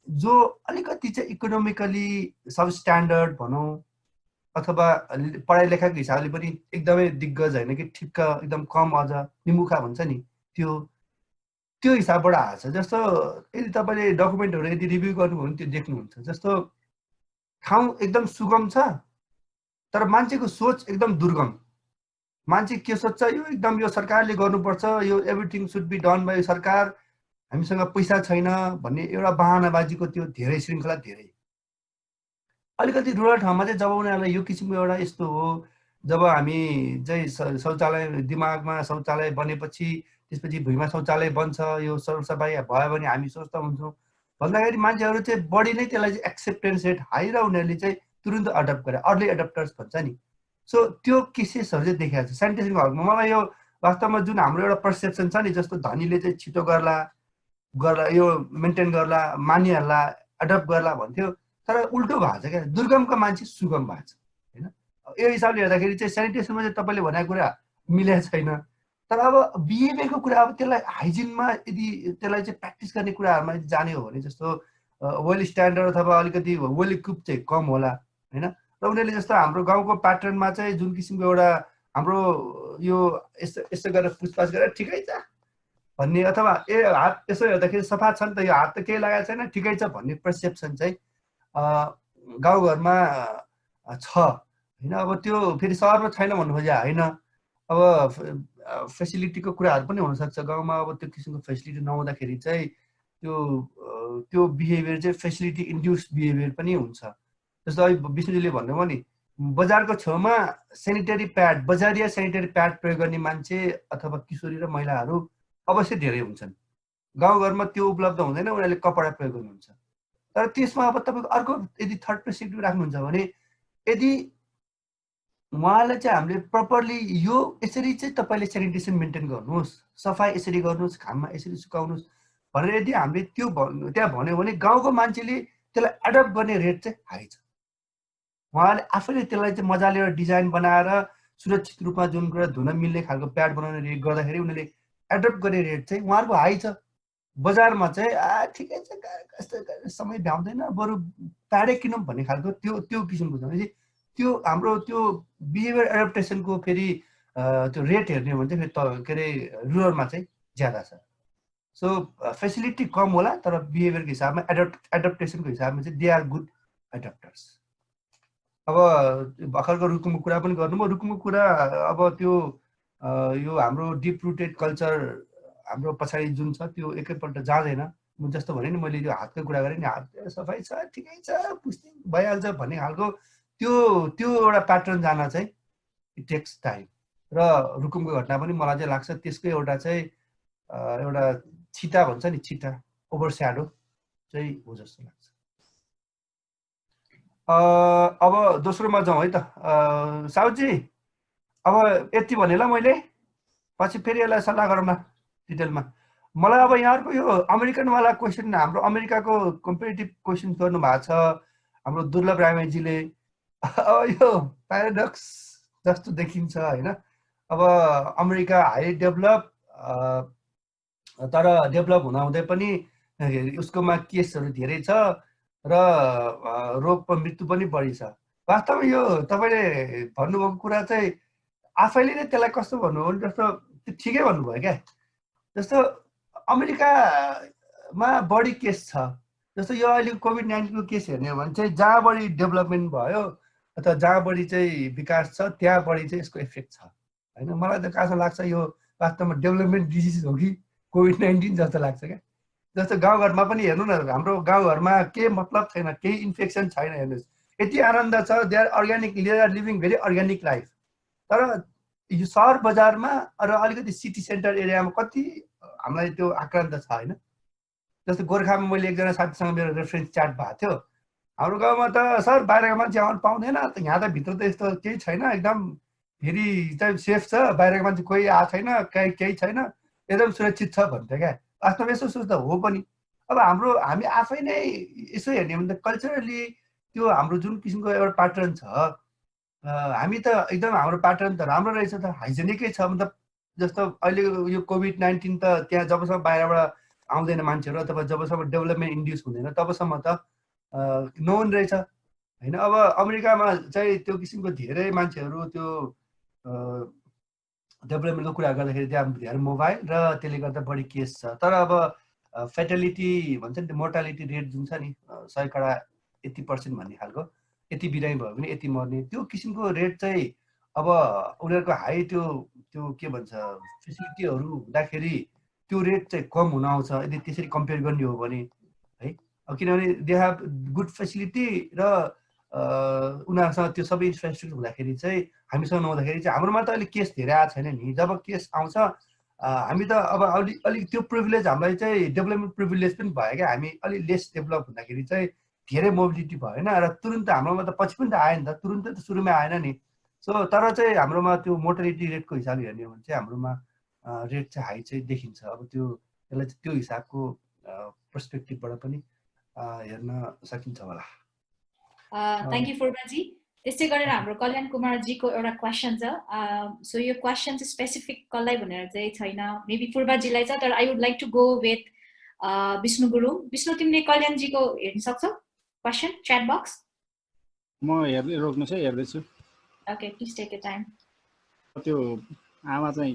जो अलिकति चाहिँ इकोनोमिकली सब स्ट्यान्डर्ड भनौँ अथवा पढाइ लेखाको हिसाबले पनि एकदमै दिग्गज होइन कि ठिक्क एकदम कम अझ निमुखा भन्छ नि त्यो हिसाबबाट आएको छ। जस्तो यदि तपाईँले डकुमेन्टहरू यदि रिभ्यू गर्नुभयो भने त्यो देख्नुहुन्छ। जस्तो ठाउँ एकदम सुगम छ तर मान्छेको सोच एकदम दुर्गम। मान्छे के सोच्छ यो एकदम यो सरकारले गर्नुपर्छ, यो everything should be done by सरकार, हामीसँग पैसा छैन भन्ने एउटा बहानाबाजीको त्यो धेरै श्रृङ्खला धेरै। अलिकति रुरल ठाउँमा चाहिँ जब उनीहरूलाई यो किसिमको एउटा यस्तो हो जब हामी चाहिँ शौचालय दिमागमा शौचालय बनेपछि त्यसपछि भुइँमा शौचालय बन्छ यो सरसफाइ भयो भने हामी स्वस्थ हुन्छौँ भन्दाखेरि मान्छेहरू चाहिँ बढी नै त्यसलाई चाहिँ एक्सेप्टेन्स रेट हाई र उनीहरूले चाहिँ तुरुन्त अडप्ट गरे, अर्ली एडप्टर्स भन्छ नि। सो त्यो केसेसहरू चाहिँ देखाएको छ साइन्टिफिक हकमा। मलाई यो वास्तवमा जुन हाम्रो एउटा पर्सेप्सन छ नि जस्तो धनीले चाहिँ छिटो गर्ला यो मेन्टेन गर्ला मानिहाल्ला एडप्ट गर्ला भन्थ्यो तर उल्टो भएको छ क्या, दुर्गमको मान्छे सुगम भएको छ होइन। यो हिसाबले हेर्दाखेरि चाहिँ सेनिटेसनमा चाहिँ तपाईँले भनेको कुरा मिलेको छैन। तर अब बिहेभियरको कुरा अब त्यसलाई हाइजिनमा यदि त्यसलाई चाहिँ प्र्याक्टिस गर्ने कुराहरूमा जाने हो भने जस्तो वेल स्ट्यान्डर्ड अथवा अलिकति वेल इक्विप चाहिँ कम होला होइन। र उनीहरूले जस्तो हाम्रो गाउँको प्याटर्नमा चाहिँ जुन किसिमको एउटा हाम्रो यो यस्तो गरेर पुछपाछ गरेर ठिकै छ भन्ने अथवा हात यसो हेर्दाखेरि सफा छ नि त यो हात त केही लगाएको छैन ठिकै छ भन्ने पर्सेप्सन चाहिँ गाउँघरमा छ होइन। अब त्यो फेरि सहरमा छैन भन्नु खोजे होइन। अब फेसिलिटीको कुराहरू पनि हुनसक्छ गाउँमा। अब त्यो किसिमको फेसिलिटी नहुँदाखेरि चाहिँ त्यो बिहेभियर चाहिँ फेसिलिटी इन्ड्युस बिहेभियर पनि हुन्छ। जस्तो अहिले विष्णुजीले भन्नुभयो नि बजारको छेउमा सेनिटरी प्याड बजारिया सेनिटरी प्याड प्रयोग गर्ने मान्छे अथवा किशोरी र महिलाहरू अवश्य धेरै हुन्छन्। गाउँघरमा त्यो उपलब्ध हुँदैन, उनीहरूले कपडा प्रयोग गर्नुहुन्छ। तर त्यसमा अब तपाईँको अर्को यदि थर्ड पर्सपेक्टिभ राख्नुहुन्छ भने यदि उहाँलाई चाहिँ हामीले प्रपरली यो यसरी चाहिँ तपाईँले सेनिटेसन मेन्टेन गर्नुहोस्, सफाइ यसरी गर्नुहोस्, घाममा यसरी सुकाउनुहोस् भनेर यदि हामीले त्यो त्यहाँ भन्यो भने गाउँको मान्छेले त्यसलाई एडप्ट गर्ने रेट चाहिँ हाई छ। उहाँले आफैले त्यसलाई चाहिँ मजाले एउटा डिजाइन बनाएर सुरक्षित रूपमा जुन कुरा धुन मिल्ने खालको प्याड बनाउने रेट गर्दाखेरि उनीहरूले एडप्ट गर्ने रेट चाहिँ उहाँहरूको हाई छ। बजारमा चाहिँ ठिकै छ कस्तो समय भ्याउँदैन बरु प्याडै किनौँ भन्ने खालको त्यो किसिमको छ भने त्यो हाम्रो त्यो बिहेभियर एडप्टेसनको फेरि त्यो रेट हेर्ने हो भने चाहिँ के अरे रुरलमा चाहिँ ज्यादा छ। सो फेसिलिटी कम होला तर बिहेभियरको हिसाबमा एडप्टेसनको हिसाबमा चाहिँ दे आर गुड एडप्टर्स। अब भर्खरको रुकुमको कुरा पनि गर्नुभयो। रुकुमको कुरा अब त्यो यो हाम्रो डिप रुटेड कल्चर हाम्रो पछाडि जुन छ त्यो एकैपल्ट जाँदैन। म जस्तो भने नि मैले यो हातको कुरा गरेँ नि हात सफाइ छ ठिकै छ पुस्ने भइहाल्छ भन्ने खालको त्यो एउटा प्याटर्न जान चाहिँ इट टेक्स टाइम। र रुकुमको घटना पनि मलाई चाहिँ लाग्छ त्यसको एउटा चाहिँ एउटा छिटा भन्छ नि छिटा ओभर स्याडो चाहिँ हो जस्तो लाग्छ। अब दोस्रोमा जाउँ है त साउजी। अब यति भने ल मैले पछि फेरि यसलाई सल्लाह गरौँ न डिटेलमा। मलाई अब यहाँहरूको यो अमेरिकनवाला क्वेसन हाम्रो अमेरिकाको कम्पिटेटिभ क्वेसन गर्नु भएको छ हाम्रो दुर्लभ रायमाझीले। अब यो प्याराडक्स जस्तो देखिन्छ होइन। अब अमेरिका हाई डेभलप तर डेभलप हुँदाहुँदै पनि उसकोमा केसहरू धेरै छ र रोग मृत्यु पनि बढी छ। वास्तवमा यो तपाईँले भन्नुभएको कुरा चाहिँ आफैले नै त्यसलाई कस्तो भन्नुभयो भने जस्तो ठिकै भन्नुभयो क्या। जस्तो अमेरिका मा बढी केस छ। जस्तो यो अहिले कोभिड-19 को केस हेर्ने हो भने चाहिँ जहाँ बढी डेभलपमेन्ट भयो अथवा जहाँ बढी चाहिँ विकास छ त्यहाँ बढी चाहिँ यसको इफेक्ट छ हैन। मलाई त कहाँ लाग्छ यो वास्तवमा डेभलपमेन्ट डिजिज हो कि कोभिड-19 जस्तो लाग्छ क्या। जस्तो गाउँघरमा पनि हेर्नु न, हाम्रो गाउँघरमा के मतलब छैन, केही इन्फेक्सन छैन, हेर्नुहोस् यति आनन्द छ, they are organic, they are living very organic life. तर यो सहर बजारमा र अलिकति सिटी सेन्टर एरियामा कति हामीलाई त्यो आक्रान्त छ हैन। जस्तो गोर्खामा मैले एकजना साथीसँग मेरो रेफरेन्स च्याट भएको थियो, हाम्रो गाउँमा त सर बाहिरको मान्छे आउनु पाउँदैन, यहाँ त भित्र त यस्तो केही छैन, एकदम फेरि चाहिँ सेफ छ, बाहिरको मान्छे कोही आएको छैन, केही छैन, एकदम सुरक्षित छ भन्थ्यो क्या। वास्तवमा यसो सोच्दा हो पनि। अब हामी आफै नै यसो हेर्ने भने त कल्चरली त्यो हाम्रो जुन किसिमको एउटा प्याटर्न छ, हामी त एकदम हाम्रो प्याटर्न त राम्रो रहेछ त, हाइजेनिकै छ। मतलब जस्तो अहिले यो कोभिड-19 त त्यहाँ जबसम्म बाहिरबाट आउँदैन मान्छेहरू अथवा जबसम्म डेभलपमेन्ट इन्ड्युस हुँदैन तबसम्म त नोन रहेछ हैन। अब अमेरिकामा चाहिँ त्यो किसिमको धेरै मान्छेहरू त्यो डेभलपमेन्टको कुरा गर्दाखेरि त्यहाँ धेरै मोबाइल र त्यसले गर्दा बढी केस छ। तर अब फेटलिटी भन्छ नि, मोर्टालिटी रेट जुन छ नि 100 80% भन्ने खालको, यति बिरामी भयो भने यति मर्ने, त्यो किसिमको रेट चाहिँ अब उनीहरूको हाई त्यो के भन्छ फेसिलिटीहरू हुँदाखेरि त्यो रेट चाहिँ कम हुन आउँछ यदि त्यसरी कम्पेयर गर्ने हो भने है। किनभने दे हेभ गुड फेसिलिटी र उनीहरूसँग त्यो सबै इन्फ्रास्ट्रक्चर हुँदाखेरि चाहिँ हामीसँग नहुँदाखेरि चाहिँ हाम्रोमा त अहिले केस धेरै आएको छैन नि। जब केस आउँछ हामी त अब अलिक त्यो प्रिभिलेज हामीलाई चाहिँ डेभलपमेन्ट प्रिभिलेज पनि भयो क्या। हामी अलिक लेस डेभलप हुँदाखेरि चाहिँ धेरै मोबिलिटी भएन र तुरुन्त हाम्रोमा त पछि पनि त आयो नि त, तुरुन्तै त सुरुमै आएन नि। सो तर चाहिँ हाम्रोमा त्यो मोर्टालिटी रेटको हिसाबले हेर्ने हो भने चाहिँ हाम्रोमा रेट चाहिँ हाई चाहिँ देखिन्छ। अब त्यसलाई चाहिँ त्यो हिसाबको पर्सपेक्टिभबाट पनि हेर्न सकिन्छ होला। Thank you Furbaji. त्यस्तै गरेर हाम्रो कल्याण कुमारजीको एउटा क्वेसन छ। सो यो क्वेसन चाहिँ स्पेसिफिक कसलाई भनेर चाहिँ छैन, मेबी फुर्बाजीलाई छ, तर I would like to go with Vishnu Gurung. Vishnu तिमीले कल्याणजीको हेर्न सक्छौ क्वेसन च्याट बक्स? म हेर्दै रोक्नुहोस् है, हेर्दैछु। Okay, please take your time. त्यो आमा चाहिँ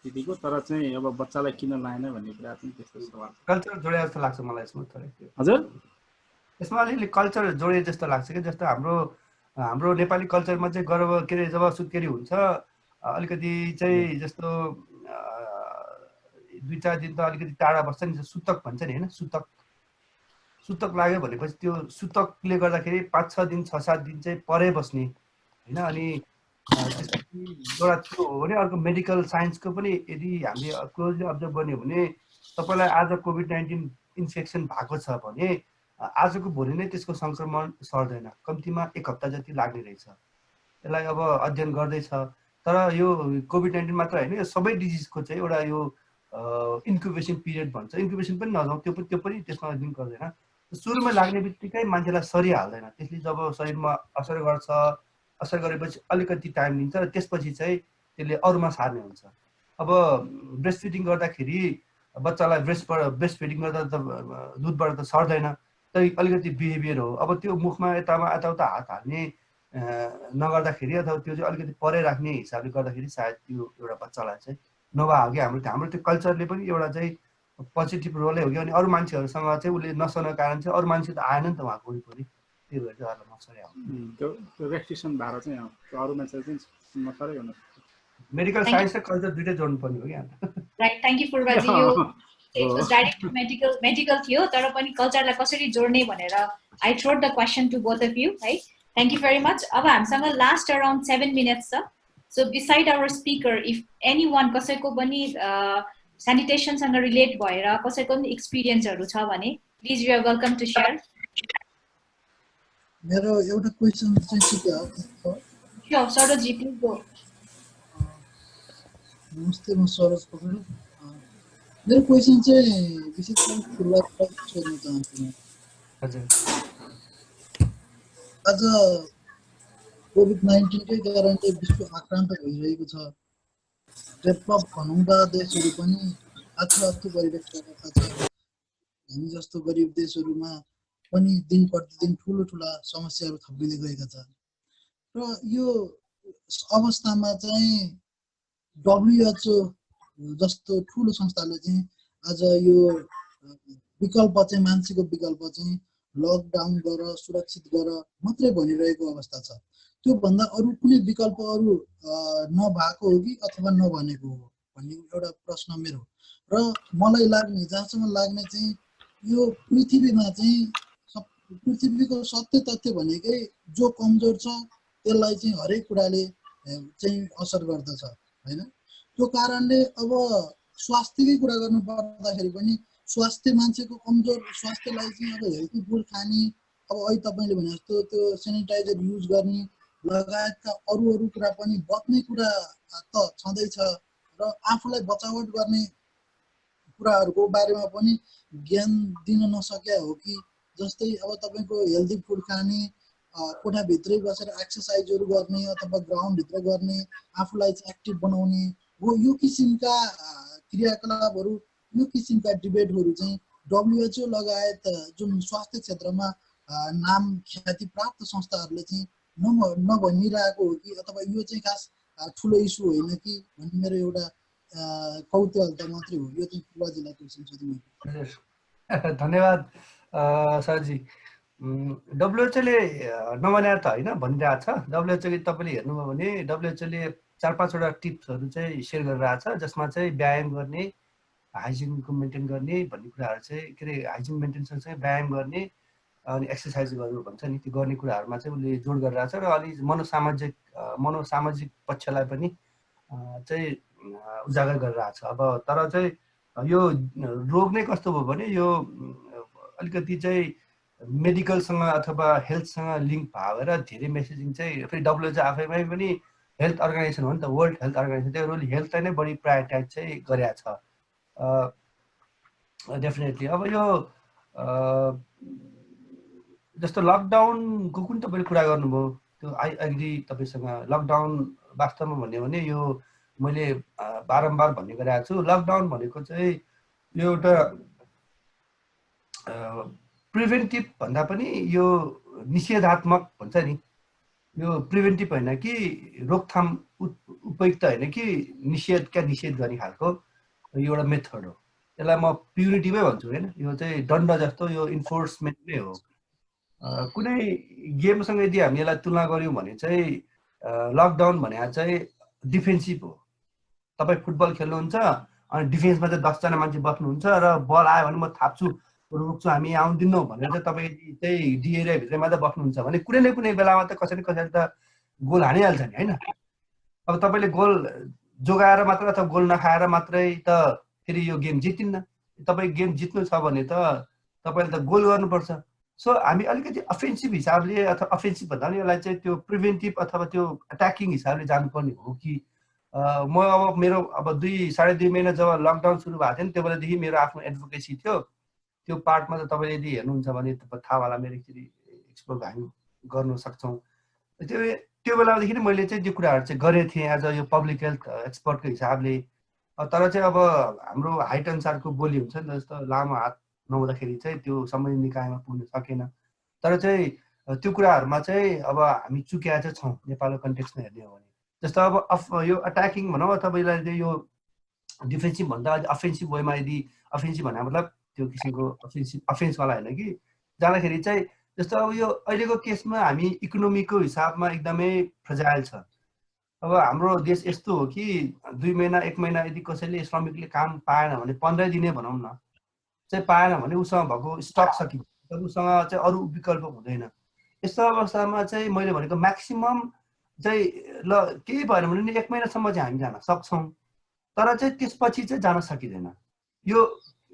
दिदीको, तर चाहिँ अब बच्चालाई किन लाएन भन्ने कुरा चाहिँ त्यस्तो सवाल। कल्चर जोडे जस्तो लाग्छ मलाई यसमा थोरै। हजुर, यसमा अलिअलि कल्चर जोडे जस्तो लाग्छ कि। जस्तो हाम्रो नेपाली कल्चरमा चाहिँ गर्व के अरे जब सुत्केरी हुन्छ अलिकति चाहिँ जस्तो 2-4 दिन त अलिकति टाढा बस्छ नि, सुतक भन्छ नि हैन। सुतक लाग्यो भनेपछि त्यो सुतकले गर्दाखेरि 5-6 दिन 6-7 दिन चाहिँ परै बस्ने हैन। अनि त्यसपछि एउटा त्यो हो भने अर्को मेडिकल साइन्सको पनि यदि हामीले क्लोजली अब्जर्भ गर्ने हो भने तपाईँलाई आज कोभिड-19 इन्फेक्सन भएको छ भने आजको भोलि नै त्यसको सङ्क्रमण सर्दैन, कम्तीमा 1 हप्ता जति लाग्ने रहेछ। यसलाई अब अध्ययन गर्दैछ। तर यो कोभिड-19 मात्र होइन, यो सबै डिजिजको चाहिँ एउटा यो इन्क्युबेसन पिरियड भन्छ। इन्क्युबेसन पनि नजाउँ, त्यो पनि त्यसमा लिङ्क गर्दैन। सुरुमा लाग्ने बित्तिकै मान्छेलाई सरिहाल्दैन, त्यसले जब शरीरमा असर गर्छ, असर गरेपछि अलिकति टाइम लिन्छ र त्यसपछि चाहिँ त्यसले अरूमा सार्ने हुन्छ। अब ब्रेस्ट फिडिङ गर्दाखेरि बच्चालाई ब्रेस्ट फिडिङ गर्दा त दुधबाट त सर्दैन, तर अलिकति बिहेभियर हो। अब त्यो मुखमा यताउता हात हाल्ने नगर्दाखेरि अथवा त्यो चाहिँ अलिकति परै राख्ने हिसाबले गर्दाखेरि सायद त्यो एउटा बच्चालाई चाहिँ नभएको कि हाम्रो त्यो कल्चरले पनि एउटा चाहिँ पोजिटिभ रोलै हो कि। अनि अरू मान्छेहरूसँग चाहिँ उसले नसर्नको कारण चाहिँ अरू मान्छे त आएन नि त उहाँको वरिपरि, त्यही भएर चाहिँ नसरे त्यो रेस्ट्रिक्सन भएर चाहिँ अरू मान्छे चाहिँ नसरै हुन सक्छ। मेडिकल साइन्स र कल्चर दुइटै जोड्नु पर्ने हो कि यहाँ। Right, thank you Furbaji. यो इट वाज डाइरेक्ट मेडिकल थियो, तर पनि कल्चरलाई कसरी जोड्ने भनेर I throwed the question to both of you है। Thank you very much. अब हामीसँग लास्ट अराउन्ड 7 मिनट्स छ। So beside our speaker if anyone कसैको पनि स्यानिटेसनसँग रिलेट भएर कसैको पनि एक्सपिरियन्सहरू छ भने please you are welcome to share. मेरो एउटा क्वेसन चाहिँ के हो? Sure, Saroj ji please go. नमस्ते, म सरोज पोखरेल। मेरो क्वेसन चाहिँ विशेष गरी फुर्बाजीलाई सोध्न चाहन्छु म। हजुर, आज कोभिड-19 कै कारणले विश्व आक्रान्त भइरहेको छ। डेभलप भनौँदा देशहरू पनि आछु गरिरहेका छन्। हामी जस्तो गरिब देशहरूमा पनि दिन प्रतिदिन ठुला समस्याहरू थपिँदै गएका छन्। र यो अवस्थामा चाहिँ WHO जस्तो ठुलो संस्थाले चाहिँ आज यो विकल्प चाहिँ मान्छेको विकल्प चाहिँ लकडाउन गर सुरक्षित गर मात्रै भनिरहेको अवस्था छ। त्यो भन्दा अरू कुनै विकल्पहरू नभएको हो कि अथवा नभनेको हो भन्ने एउटा प्रश्न मेरो। र मलाई लाग्ने जहाँसम्म लाग्ने चाहिँ यो पृथ्वीमा चाहिँ पृथ्वीको सत्य तथ्य भनेकै जो कमजोर छ त्यसलाई चाहिँ हरेक कुराले चाहिँ असर गर्दछ हैन। त्यो कारणले अब स्वास्थ्यकै कुरा गर्नु पर्दाखेरि पनि स्वास्थ्य मान्छेको कमजोर स्वास्थ्यलाई चाहिँ अब हेल्दी फुड खाने, अब अहिले तपाईँले भने जस्तो त्यो सेनिटाइजर युज गर्ने लगायतका अरू कुरा पनि बच्ने कुरा त छँदैछ र आफूलाई बचावट गर्ने कुराहरूको बारेमा पनि ज्ञान दिन नसके हो कि। जस्तै अब तपाईँको हेल्दी फुड खाने, कोठाभित्रै बसेर एक्सर्साइजहरू गर्ने अथवा ग्राउन्डभित्र गर्ने, आफूलाई चाहिँ एक्टिभ बनाउने हो, यो किसिमका क्रियाकलापहरू, यो किसिमका डिबेटहरू चाहिँ WHO लगायत जुन स्वास्थ्य क्षेत्रमा नाम ख्याति प्राप्त संस्थाहरूले चाहिँ नभनिरहेको हो कि अथवा यो चाहिँ खास ठुलो इस्यु होइन कि भन्ने मेरो एउटा कौतूहलता मात्रै हो। यो चाहिँ पूर्वाजीलाई क्वेसन सोधेँ मैले। धन्यवाद सरजी। WHO ले नभनेर त होइन भनिरहेको छ। WHO ले तपाईँले हेर्नुभयो भने WHO ले 4-5 वटा टिप्सहरू चाहिँ सेयर गरिरहेको छ, जसमा चाहिँ व्यायाम गर्ने, हाइजिनको मेन्टेन गर्ने भन्ने कुराहरू चाहिँ के अरे हाइजिन मेन्टेन सँगसँगै व्यायाम गर्ने अनि एक्सर्साइज गर्नु भन्छ नि, त्यो गर्ने कुराहरूमा चाहिँ उसले जोड गरिरहेको छ। र अलि मनोसामाजिक पक्षलाई पनि चाहिँ उजागर गरिरहेको छ। अब तर चाहिँ यो रोग नै कस्तो भयो भने यो अलिकति चाहिँ मेडिकलसँग अथवा हेल्थसँग लिङ्क भएर धेरै मेसेजिङ चाहिँ फेरि WHO आफैमै पनि हेल्थ अर्गनाइजेसन हो नि त, वर्ल्ड हेल्थ अर्गनाइजेसन, त्यो रोल हेल्थलाई नै बढी प्रायोरिटाइज चाहिँ गरेको छ डेफिनेटली। अब यो जस्तो लकडाउनको कुन तपाईँले कुरा गर्नुभयो, त्यो आई एग्री तपाईँसँग। लकडाउन वास्तवमा भन्यो भने यो मैले बारम्बार भन्ने गरेको छु, लकडाउन भनेको चाहिँ यो एउटा प्रिभेन्टिभ भन्दा पनि यो निषेधात्मक भन्छ नि, यो प्रिभेन्टिभ होइन कि रोकथाम उपयुक्त होइन कि निषेध गर्ने खालको यो एउटा मेथड हो। त्यसलाई म प्युनिटिभै भन्छु होइन, यो चाहिँ दण्ड जस्तो यो इन्फोर्समेन्ट नै हो। कुनै गेमसँग यदि हामी यसलाई तुलना गऱ्यौँ भने चाहिँ लकडाउन भने चाहिँ डिफेन्सिभ हो। तपाईँ फुटबल खेल्नुहुन्छ अनि डिफेन्समा चाहिँ 10 जना मान्छे बस्नुहुन्छ र बल आयो भने म थाप्छु रोक्छु हामी आउँदिनौँ भनेर चाहिँ तपाईँ चाहिँ डी एरियाभित्रै मात्रै बस्नुहुन्छ भने कुनै न कुनै बेलामा त कसैले त गोल हानिहाल्छ नि होइन। अब तपाईँले गोल जोगाएर मात्र अथवा गोल नखाएर मात्रै त फेरि यो गेम जितिन्न। तपाईँ गेम जित्नु छ भने त तपाईँले त गोल गर्नुपर्छ। सो हामी अलिकति अफेन्सिभ हिसाबले अथवा अफेन्सिभ भन्दा पनि यसलाई चाहिँ त्यो प्रिभेन्टिभ अथवा त्यो अट्याकिङ हिसाबले जानुपर्ने हो कि। म अब मेरो अब 2-2.5 महिना जब लकडाउन सुरु भएको थियो नि त्यो बेलादेखि मेरो आफ्नो एडभोकेसी थियो। त्यो पार्टमा त तपाईँले यदि हेर्नुहुन्छ भने थाहा होला, मेरो एकचोटि एक्सप्लोर हामी गर्न सक्छौँ। त्यो बेलादेखि नै मैले चाहिँ त्यो कुराहरू चाहिँ गरेको थिएँ एज अ यो पब्लिक हेल्थ एक्सपर्टको हिसाबले। तर चाहिँ अब हाम्रो हाइट अनुसारको बोली हुन्छ नि, जस्तो लामो हात नहुँदाखेरि चाहिँ त्यो सम्बन्धित निकायमा पुग्न सकेन। तर चाहिँ त्यो कुराहरूमा चाहिँ अब हामी चुकेका चाहिँ छौँ नेपालको कन्टेक्स्टमा हेर्ने हो भने। जस्तो अब यो अट्याकिङ भनौँ तपाईँलाई यो डिफेन्सिभ भन्दा अफेन्सिभ वेमा, यदि अफेन्सिभ भन्दा मतलब त्यो किसिमको अफेन्सवाला होइन कि जाँदाखेरि चाहिँ जस्तो अब यो अहिलेको केसमा हामी इकोनोमीको हिसाबमा एकदमै फ्रजाइल छ। अब हाम्रो देश यस्तो हो कि 2 महिना 1 महिना यदि कसैले श्रमिकले काम पाएन भने 15 दिने भनौँ न चाहिँ पाएन भने उसँग भएको स्टक सकिन्छ, उसँग चाहिँ अरू विकल्प हुँदैन। यस्तो अवस्थामा चाहिँ मैले भनेको म्याक्सिमम चाहिँ ल केही भएन भने नि 1 महिनासम्म चाहिँ हामी जान सक्छौँ, तर चाहिँ त्यसपछि चाहिँ जान सकिँदैन। यो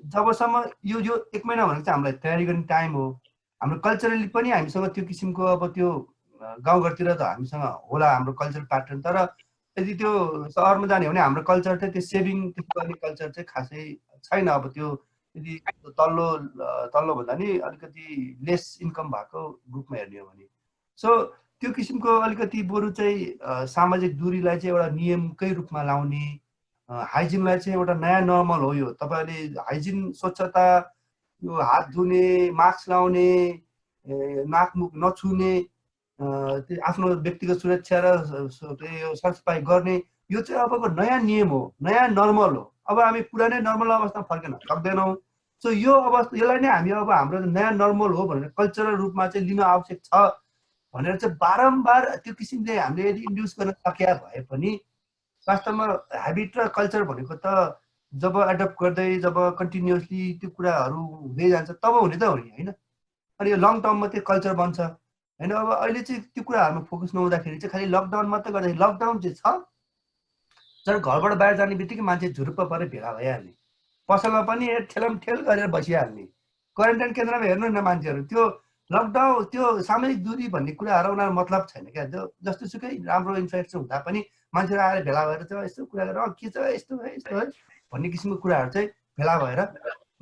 जबसम्म यो 1 महिना भनेको चाहिँ हामीलाई तयारी गर्ने टाइम हो। हाम्रो कल्चरली पनि हामीसँग त्यो किसिमको अब त्यो गाउँघरतिर त हामीसँग होला हाम्रो कल्चरल प्याटर्न, तर यदि त्यो सहरमा जाने हो भने हाम्रो कल्चर चाहिँ त्यो सेभिङ गर्ने कल्चर चाहिँ खासै छैन। अब त्यो यदि तल्लो भन्दा नि अलिकति लेस इन्कम भएको ग्रुपमा हेर्ने हो भने। सो त्यो किसिमको अलिकति बरु चाहिँ सामाजिक दूरीलाई चाहिँ एउटा नियमकै रूपमा लाउने, हाइजिनलाई चाहिँ एउटा नयाँ नर्मल हो। यो तपाईँले हाइजिन स्वच्छता, यो हात धुने, मास्क लाउने, नाक मुख नछुने, त्यो आफ्नो व्यक्तिगत सुरक्षा र यो सरसफाइ गर्ने, यो चाहिँ अबको नयाँ नियम हो, नयाँ नर्मल हो। अब हामी पुरानै नर्मल अवस्थामा फर्केन सक्दैनौँ। सो यो अवस्था यसलाई नै हामी अब हाम्रो नयाँ नर्मल हो भनेर कल्चरल रूपमा चाहिँ लिन आवश्यक छ भनेर चाहिँ बारम्बार त्यो किसिमले हामीले यदि इन्ड्युस गर्न सकिया भए पनि वास्तवमा ह्याबिट र कल्चर भनेको त जब एडप्ट गर्दै जब कन्टिन्युअसली त्यो कुराहरू हुँदै जान्छ तब हुने त हो नि होइन। अनि यो लङ टर्ममा त्यो कल्चर बन्छ होइन। अब अहिले चाहिँ त्यो कुराहरूमा फोकस नहुँदाखेरि चाहिँ खालि लकडाउन मात्रै गर्दाखेरि लकडाउन चाहिँ छ तर घरबाट बाहिर जाने बित्तिकै मान्छे झुरुप्प परेर भेला भइहाल्ने, पसलमा पनि ठेलमठेल गरेर बसिहाल्ने, क्वारेन्टाइन केन्द्रमा हेर्नु न मान्छेहरू त्यो लकडाउन त्यो सामाजिक दूरी भन्ने कुराहरू उनीहरू मतलब छैन क्या। जस्तो सुकै राम्रो इन्फ्रास्ट्रक्चर हुँदा पनि मान्छेहरू आएर भेला भएर चाहिँ यस्तो कुरा गरेर के छ यस्तो है यस्तो है भन्ने किसिमको कुराहरू चाहिँ भेला भएर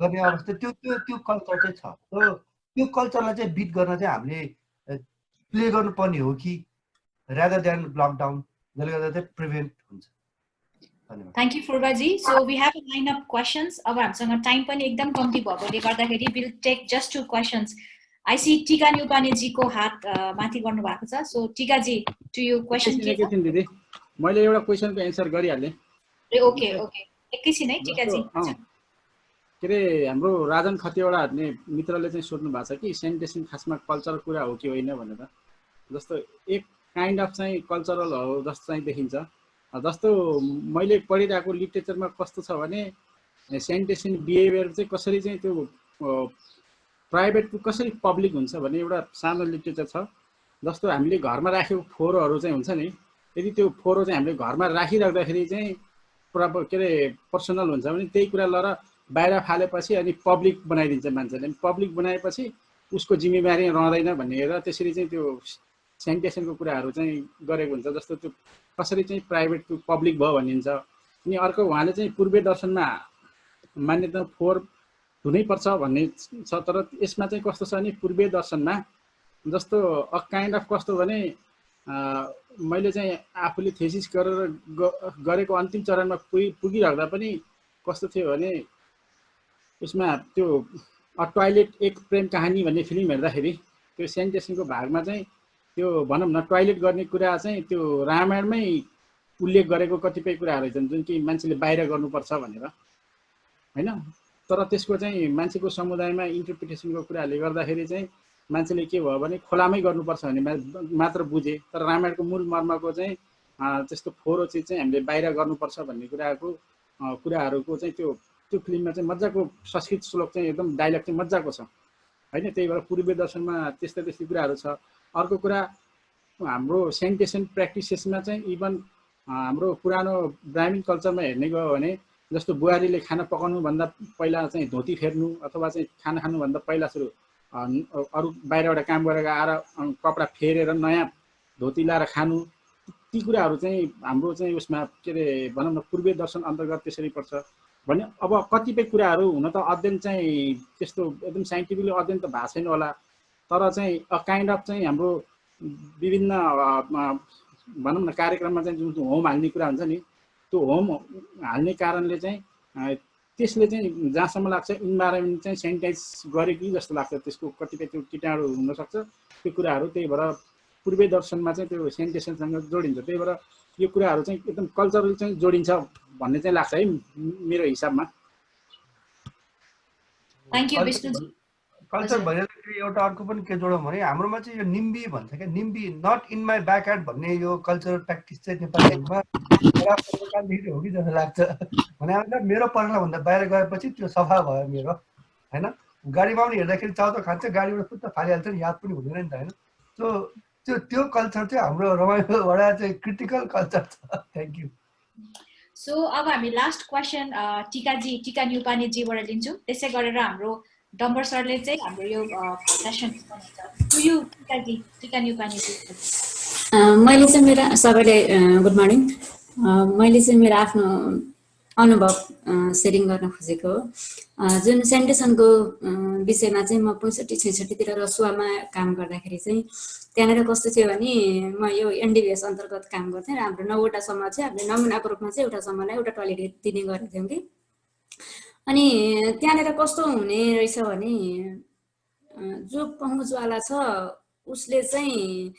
गर्ने अवस्था त्यो त्यो त्यो कल्चर चाहिँ छ। त्यो कल्चरलाई चाहिँ बिट गर्न चाहिँ हामीले प्ले गर्नुपर्ने हो कि rather than लकडाउन जसले गर्दा चाहिँ प्रिभेन्ट हुन्छ। धन्यवाद। Thank you, Furbaji. So we have a line of questions. अब हामीसँग टाइम पनि एकदम कम्ती भएकोले गर्दाखेरि we'll take just 2 questions. I see Tika Nyupane जी को हात माथि गर्नु भएको छ. So Tika G, to your question के छ? दिदी मैले एउटा क्वेशनको एन्सर गरिहालेँ। ओके एकैछिन है टिका जी। के रे हाम्रो राजन खतिवडा भन्ने मित्रले चाहिँ सोध्नु भएको छ कि सेनिटेसन खासमा कल्चरल कुरा हो कि होइन भनेर। जस्तो एक काइन्ड अफ चाहिँ कल्चरल हो जस्तो चाहिँ देखिन्छ। जस्तो मैले पढिरहेको लिटरेचरमा कस्तो छ भने सेनिटेसन बिहेभियर चाहिँ कसरी चाहिँ त्यो प्राइभेट कसरी पब्लिक हुन्छ भन्ने एउटा सानो लिटरेचर छ। जस्तो हामीले घरमा राखेको फोहोरहरू चाहिँ हुन्छ नि, यदि त्यो फोहोर चाहिँ हामीले घरमा राखिराख्दाखेरि चाहिँ के अरे पर्सनल हुन्छ भने त्यही कुरा लर बाहिर फालेपछि अनि पब्लिक बनाइदिन्छ मान्छेले। पब्लिक बनाएपछि उसको जिम्मेवारी रहँदैन भन्ने हेरेर त्यसरी चाहिँ त्यो सेनिटेसनको कुराहरू चाहिँ गरेको हुन्छ। जस्तो त्यो कसरी चाहिँ प्राइभेट टु पब्लिक भयो भनिन्छ। अनि अर्को उहाँले चाहिँ पूर्वीय दर्शनमा मान्यता फोहोर हुनैपर्छ भन्ने छ। तर यसमा चाहिँ कस्तो छ भने पूर्वीय दर्शनमा जस्तो अ काइन्ड अफ कस्तो भने मैले चाहिँ आफूले थेसिस गरेको अन्तिम चरणमा पुगिराख्दा पनि कस्तो थियो भने उसमा त्यो टोयलेट एक प्रेम कहानी भन्ने फिल्म हेर्दाखेरि त्यो सेनिटेसनको भागमा चाहिँ त्यो भनौँ न टोयलेट गर्ने कुरा चाहिँ त्यो रामायणमै उल्लेख गरेको कतिपय कुराहरू छन् जुन कि मान्छेले बाहिर गर्नुपर्छ भनेर होइन। तर त्यसको चाहिँ मान्छेको समुदायमा इन्टरप्रिटेसनको कुराहरूले गर्दाखेरि चाहिँ मान्छेले के भयो भने खोलामै गर्नुपर्छ भन्ने मात्र बुझे। तर रामायणको मूल मर्मको चाहिँ त्यस्तो फोहोर चिज चाहिँ हामीले बाहिर गर्नुपर्छ भन्ने कुराहरूको चाहिँ त्यो फिल्ममा चाहिँ मजाको संस्कृत श्लोक चाहिँ एकदम डाइलग चाहिँ मजाको छ होइन। त्यही भएर पूर्वीय दर्शनमा त्यस्तै कुराहरू छ। अर्को कुरा हाम्रो सेनिटेसन प्र्याक्टिसेसमा चाहिँ इभन हाम्रो पुरानो ब्राह्मीण कल्चरमा हेर्ने गयो भने जस्तो बुहारीले खाना पकाउनुभन्दा पहिला चाहिँ धोती फेर्नु अथवा चाहिँ खाना खानुभन्दा पहिला सुरु अरू बाहिरबाट काम गरेर आएर कपडा फेरेर नयाँ धोती लाएर खानु, ती कुराहरू चाहिँ हाम्रो चाहिँ उसमा के अरे भनौँ न पूर्वीय दर्शन अन्तर्गत त्यसरी पर्छ भने। अब कतिपय कुराहरू हुन त अध्ययन चाहिँ त्यस्तो एकदम साइन्टिफिकली अध्ययन त भएको छैन होला। तर चाहिँ अ काइन्ड अफ चाहिँ हाम्रो विभिन्न भनौँ न कार्यक्रममा चाहिँ जुन होम हाल्ने कुरा हुन्छ नि, त्यो होम हाल्ने कारणले चाहिँ त्यसले चाहिँ जहाँसम्म लाग्छ इन्भाइरोमेन्ट चाहिँ सेनिटाइज गरे कि जस्तो लाग्छ। त्यसको कतिपय त्यो कीटाणु हुनसक्छ त्यो कुराहरू। त्यही भएर पूर्वीय दर्शनमा चाहिँ त्यो सेनिटेसनसँग जोडिन्छ। त्यही भएर यो कुराहरू चाहिँ एकदम कल्चरल चाहिँ जोडिन्छ भन्ने चाहिँ लाग्छ है मेरो हिसाबमा। Thank you Vishnuji. कल्चर भइरहँदाखेरि एउटा अर्को पनि के जोडौँ भने हाम्रोमा चाहिँ यो निम्बी भन्छ क्या, निम्बी नट इन माई ब्याकयार्ड भन्ने यो कल्चरल प्र्याक्टिस चाहिँ नेपालीमा कालदेखि हो कि जस्तो लाग्छ। भने मेरो पर्लाभन्दा बाहिर गएपछि त्यो सफा भयो मेरो होइन। गाडीमा पनि हेर्दाखेरि चाउचाउ खान्छ, गाडीबाट फुत्त फालिहाल्छ नि, याद पनि हुँदैन नि त होइन। सो त्यो कल्चर चाहिँ हाम्रो रमाइलोबाट चाहिँ क्रिटिकल कल्चर छ। Thank you. सो अब हामी लास्ट क्वेसन टिका न्युपाने जीबाट लिन्छौँ। त्यसै गरेर हाम्रो डम्बर सरले चाहिँ हाम्रो यो सेसन टिका न्युपाने जी। मैले चाहिँ मेरो सबैले गुड मर्निङ। मैले चाहिँ मेरो आफ्नो अनुभव सेयरिङ गर्न खोजेको हो। जुन सेनिटेसनको विषयमा चाहिँ म 65-66 रसुवामा काम गर्दाखेरि चाहिँ त्यहाँनिर कस्तो थियो भने म यो एनडिभिएस अन्तर्गत काम गर्थेँ र हाम्रो 9वटा समूह चाहिँ हामीले नमुनाको रूपमा चाहिँ एउटा समूहलाई एउटा टोयलेट दिने गरेको थियौँ कि। अनि त्यहाँनिर कस्तो हुने रहेछ भने जो पहुँचवाला छ उसले चाहिँ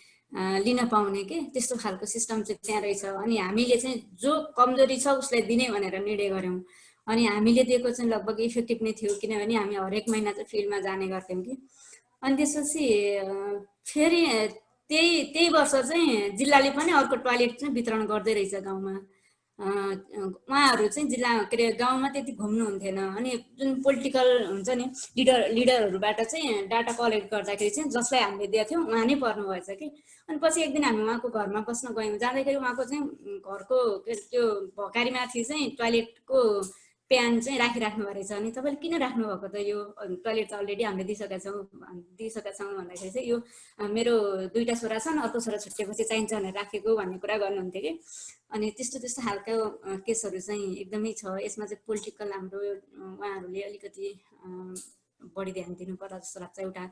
लिन पाउने के त्यस्तो खालको सिस्टम चाहिँ त्यहाँ रहेछ। अनि हामीले चाहिँ जो कमजोरी छ उसलाई दिने भनेर निर्णय गऱ्यौँ। अनि हामीले दिएको चाहिँ लगभग इफेक्टिभ नै थियो किनभने हामी हरेक महिना चाहिँ फिल्डमा जाने गर्थ्यौँ कि अनि त्यसपछि फेरि त्यही वर्ष चाहिँ जिल्लाले पनि अर्को टोयलेट चाहिँ वितरण गर्दै रहेछ गाउँमा उहाँहरू चाहिँ जिल्ला के अरे गाउँमा त्यति घुम्नुहुन्थेन अनि जुन पोलिटिकल हुन्छ नि लिडरहरूबाट चाहिँ डाटा कलेक्ट गर्दाखेरि चाहिँ जसलाई हामीले दिएको थियौँ उहाँ नै पर्नु भएछ कि अनि पछि एक दिन हामी उहाँको घरमा बस्न गयौँ जाँदाखेरि उहाँको चाहिँ घरको त्यो भकारीमाथि चाहिँ टोयलेटको प्यान चाहिँ राखिराख्नु भएको रहेछ अनि तपाईँले किन राख्नु भएको त यो टोयलेट त अलरेडी हामीले दिइसकेका छौँ भन्दाखेरि चाहिँ यो मेरो 2टा छोरा छन् अर्को छोरा छुट्टिएपछि चाहिन्छ भनेर राखेको भन्ने कुरा गर्नुहुन्थ्यो कि अनि त्यस्तो खालको केसहरू चाहिँ एकदमै छ यसमा चाहिँ पोलिटिकल हाम्रो उहाँहरूले अलिकति बढी ध्यान दिनु पर्ला जस्तो लाग्छ एउटा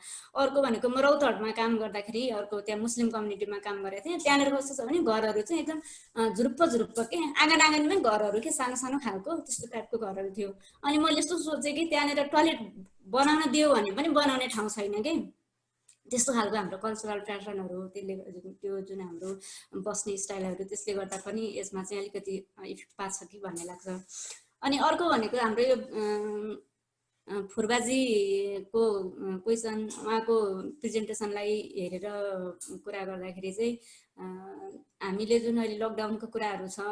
अर्को भनेको म रौतहटमा काम गर्दाखेरि अर्को त्यहाँ मुस्लिम कम्युनिटीमा काम गरेको थिएँ त्यहाँनिर कस्तो छ भने घरहरू चाहिँ एकदम झुरुप्प के आँगनमै घरहरू के सानो खालको त्यस्तो टाइपको घरहरू थियो अनि मैले यस्तो सोचेँ कि त्यहाँनिर टोयलेट बनाउन दियो भने पनि बनाउने ठाउँ छैन कि त्यस्तो खालको हाम्रो कल्चरल प्याटर्नहरू त्यसले त्यो जुन हाम्रो बस्ने स्टाइलहरू त्यसले गर्दा पनि यसमा चाहिँ अलिकति इफेक्ट पार्छ कि भन्ने लाग्छ अनि अर्को भनेको हाम्रो यो फुर्बाजीको क्वेसन उहाँको प्रेजेन्टेसनलाई हेरेर कुरा गर्दाखेरि चाहिँ हामीले जुन अहिले लकडाउनको कुराहरू छ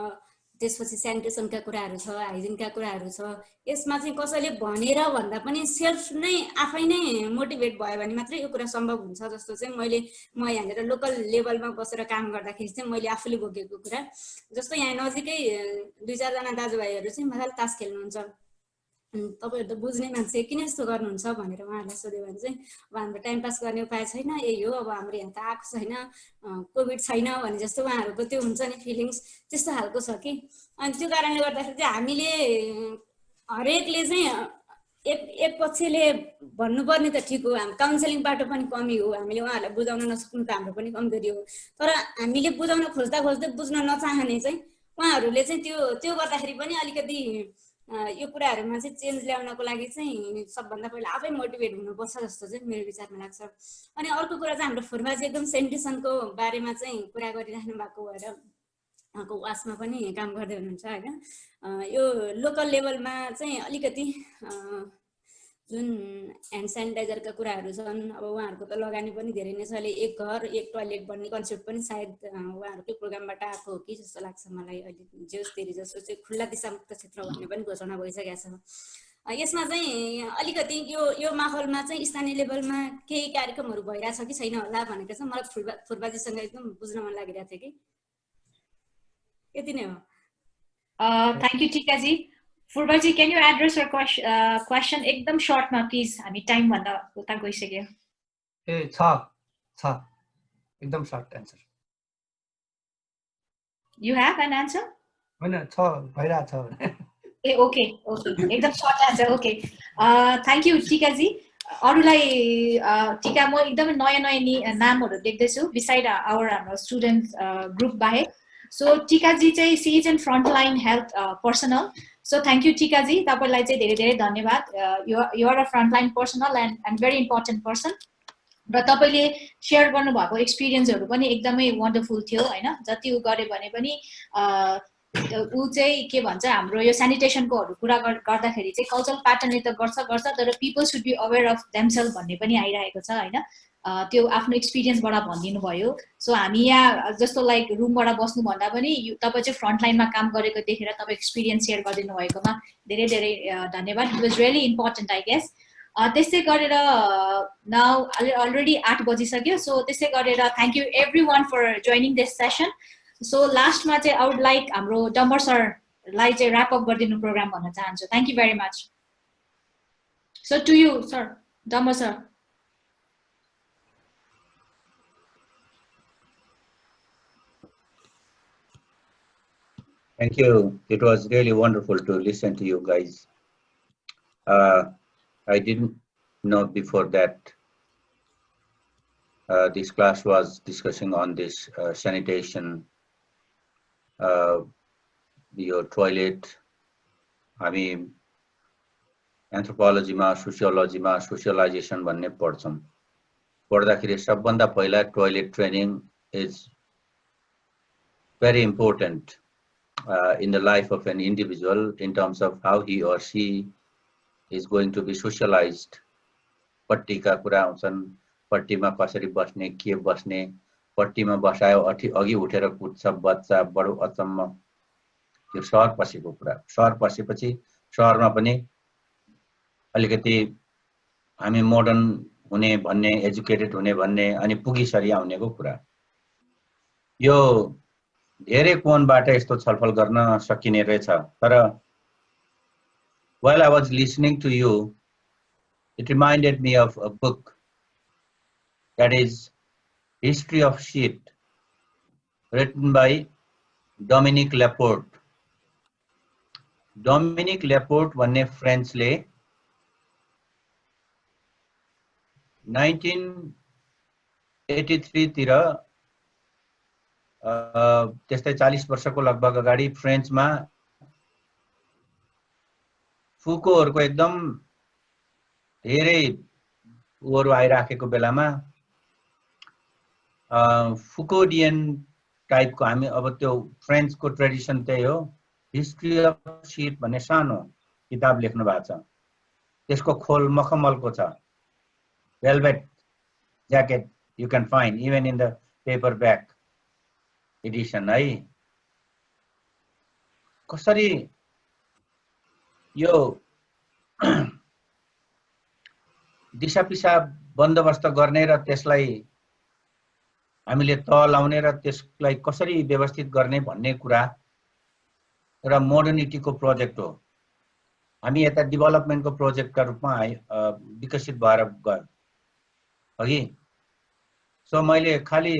त्यसपछि स्यानिटेसनका कुराहरू छ हाइजिनका कुराहरू छ यसमा चाहिँ कसैले भनेर भन्दा पनि सेल्फ नै आफै नै मोटिभेट भयो भने मात्रै यो कुरा सम्भव हुन्छ जस्तो चाहिँ म यहाँनिर लोकल लेभलमा बसेर काम गर्दाखेरि चाहिँ मैले आफूले भोगेको कुरा जस्तो यहाँ नजिकै 2-4 जना दाजुभाइहरू चाहिँ मजाले तास खेल्नुहुन्छ तपाईहरु त बुझ्ने मान्छे किन यस्तो गर्नुहुन्छ भनेर उहाँहरूलाई सोध्यो भने चाहिँ अब हाम्रो टाइम पास गर्ने उपाय छैन यही हो अब हाम्रो यहाँ त आएको छैन कोभिड छैन भने जस्तो उहाँहरूको त्यो हुन्छ नि फिलिङ्स त्यस्तो खालको छ कि अनि त्यो कारणले गर्दाखेरि चाहिँ हामीले हरेकले चाहिँ एक पक्षले भन्नुपर्ने त ठिक हो हाम्रो काउन्सिलिङ बाटो पनि कमी हो हामीले उहाँहरूलाई बुझाउन नसक्नु त हाम्रो पनि कमजोरी हो तर हामीले बुझाउन खोज्दा बुझ्न नचाहने चाहिँ उहाँहरूले चाहिँ त्यो गर्दाखेरि पनि अलिकति यो कुराहरुमा चाहिँ चेन्ज ल्याउनको लागि चाहिँ सबभन्दा पहिला आफै मोटिभेट हुनुपर्छ जस्तो चाहिँ मेरो विचारमा लाग्छ अनि अर्को कुरा चाहिँ हाम्रो फुर्बाजी एकदम सेनिटेसनको बारेमा चाहिँ कुरा गरिराख्नु भएको भएर उहाँको वासमा पनि काम गर्दै हुनुहुन्छ हैन यो लोकल लेभलमा चाहिँ अलिकति जुन ह्यान्ड सेनिटाइजरका कुराहरू छन् अब उहाँहरूको त लगानी पनि धेरै नै छ अहिले एक घर एक टोयलेट भन्ने कन्सेप्ट पनि सायद उहाँहरूकै प्रोग्रामबाट आएको हो कि जस्तो लाग्छ मलाई अहिले जेसरी जस्तो चाहिँ खुल्ला दिशामुक्त क्षेत्र भन्ने पनि घोषणा भइसकेको छ यसमा चाहिँ अलिकति यो माहौलमा चाहिँ स्थानीय लेभलमा केही कार्यक्रमहरू भइरहेछ कि छैन होला भनेको चाहिँ मलाई फुर्बाजीसँग एकदम बुझ्न मन लागिरहेको थियो कि यति नै हो thank you Tikaji Furbaji, can you address your question? एकदम short मा please. हामी time भन्दा उता गइसक्यो. छ एकदम short answer. You have an answer? हैन छ भइरा छ. Okay. एकदम short answer. Okay. Thank you टिकाजी. अरुलाई टिका म एकदम नयाँ नामहरु देख्दै छु beside our student group बाहेक. So टिकाजी चाहिँ she is in frontline health personnel. So thank you टिकाजी तपाईलाई चाहिँ धेरै धेरै धन्यवाद you are a frontline personnel and very important person र तपाईले शेयर गर्नु भएको एक्सपीरियन्सहरु पनि एकदमै वन्डरफुल थियो हैन जति उ गरे भने पनि उ चाहिँ के भन्छ हाम्रो यो स्यानिटेसनकोहरु कुरा गर्दाखेरि चाहिँ कल्चरल प्याटर्नले त गर्छ तर people should be aware of themself भन्ने पनि आइरहेको छ हैन त्यो आफ्नो एक्सपीरियन्सबाट भनिदिनु भयो सो हामी यहाँ जस्तो लाइक रुमबाट बस्नु भन्दा पनि तपाई चाहिँ फ्रन्ट लाइनमा काम गरेको देखेर तपाई एक्सपीरियन्स शेयर गरिदिनु भएकोमा धेरै धेरै धन्यवाद it was really important I guess त्यसै गरेर नाउ अलरेडी 8 बजिसक्यो सो त्यसै गरेर thank you everyone for joining this session so लास्टमा चाहिँ आई वुड लाइक हाम्रो डम्बर सरलाई चाहिँ र्याप अप गरिदिनु प्रोग्राम भन्न चाहन्छु thank you very much so to you sir Dambar sir Thank you. It was really wonderful to listen to you guys. I didn't know before that this class was discussing on this sanitation, your toilet. I mean, anthropology ma, sociology ma, socialization भन्ने पढ्छौं. पढ्दाखेरि सबभन्दा पहिला toilet training is very important. in the life of an individual in terms of how he or she is going to be socialized. पट्टीका कुरा आउँछन्, पट्टीमा कसरी बस्ने, के बस्ने, पट्टीमा बसायो अघि उठेर कुद्छ बच्चा, बडो अचम्म। यो सहर पसेको कुरा। सहर पसेपछि सहरमा पनि अलिकति हामी मोडर्न हुने भन्ने, एजुकेटेड हुने भन्ने, अनि पुगिसरी आउनेको कुरा। यो धेरै कोणबाट यस्तो छलफल गर्न सकिने रहेछ। तर while I was listening to you, it reminded me of a book that is History of Shit, written by Dominique Laporte. Dominique Laporte भन्ने फ्रेन्चले 1983 तिर त्यस्तै 40 वर्षको लगभग अगाडि फ्रेन्चमा फुकोहरुको एकदम धेरै उहरु आइराखेको बेलामा फुकोडियन टाइपको हामी अब त्यो फ्रेन्चको ट्रेडिसन त्यही हो। हिस्ट्री अफ शीट भन्ने सानो किताब लेख्नु भएको छ। त्यसको खोल मखमलको छ। Velvet jacket you can find even in the paperback edition है। कसरी यो दिशा पिसाब बन्दोबस्त गर्ने र त्यसलाई हामीले तह लाउने र त्यसलाई कसरी व्यवस्थित गर्ने भन्ने कुरा र मोडर्निटीको प्रोजेक्ट हो। हामी यता डेभलपमेन्टको प्रोजेक्टका रूपमा विकसित भएर गयो अघि। सो मैले खाली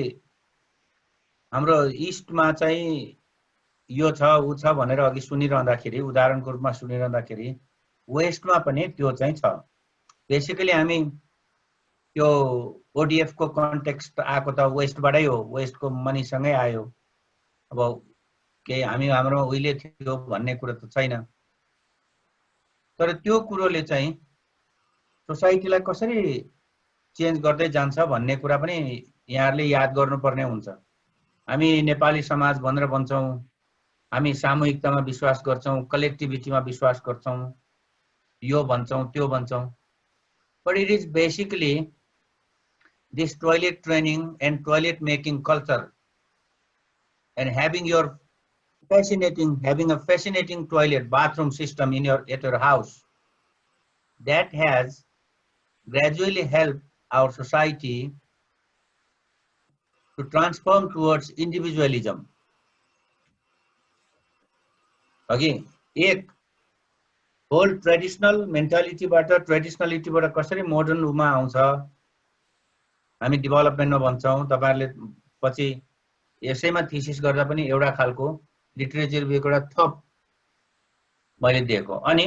हाम्रो इस्टमा चाहिँ यो छ उ छ भनेर अघि सुनिरहँदाखेरि, उदाहरणको रूपमा सुनिरहँदाखेरि वेस्टमा पनि त्यो चाहिँ छ। बेसिकली हामी यो ओडीएफ को कन्टेक्स्ट आएको त वेस्टबाटै हो, वेस्टको मनीसँगै आयो। अब के हामी हाम्रो उहिले थियो भन्ने कुरा त छैन। तर त्यो कुरोले चाहिँ सोसाइटीलाई कसरी चेन्ज गर्दै जान्छ भन्ने कुरा पनि यहाँहरुले याद गर्नुपर्ने हुन्छ। हामी नेपाली समाज भनेर भन्छौं, हामी सामूहिकतामा विश्वास गर्छौं, कलेक्टिभिटीमा विश्वास गर्छौं, यो भन्छौं त्यो भन्छौं। But it is basically this toilet training and toilet making culture and having a fascinating toilet bathroom system at your house that has gradually helped our society to transform towards individualism. Again, एक होल ट्रेडिशनल मेन्टालिटीबाट कसरी मोडर्न रूपमा आउँछ हामी डेभलपमेन्टमा भन्छौं। तपाईहरुले पछि यसैमा थीसिस गर्दा पनि एउटा खालको लिटरेचर एउटा थप मैले दिएको। अनि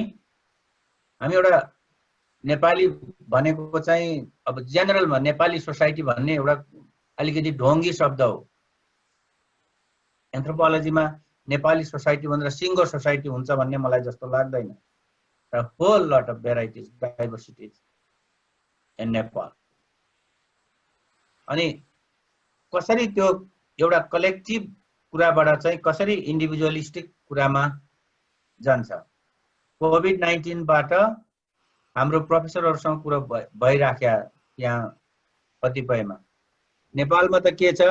हामी एउटा नेपाली भनेको चाहिँ अब जेनरलमा नेपाली सोसाइटी भन्ने एउटा अलिकति ढोंगी शब्द हो। एन्थ्रोपोलोजीमा नेपाली सोसाइटी भनेर सिंगो सोसाइटी हुन्छ भन्ने मलाई जस्तो लाग्दैन। A whole lot of varieties, diversities in Nepal. अनि कसरी त्यो एउटा कलेक्टिभ कुराबाट चाहिँ कसरी इन्डिभिजुअलिस्टिक कुरामा जान्छ। कोभिड-19 बाट हाम्रो प्रोफेसरहरुसँग कुरा भइराख्या यहाँ कतिपयमा। नेपालमा त के छ,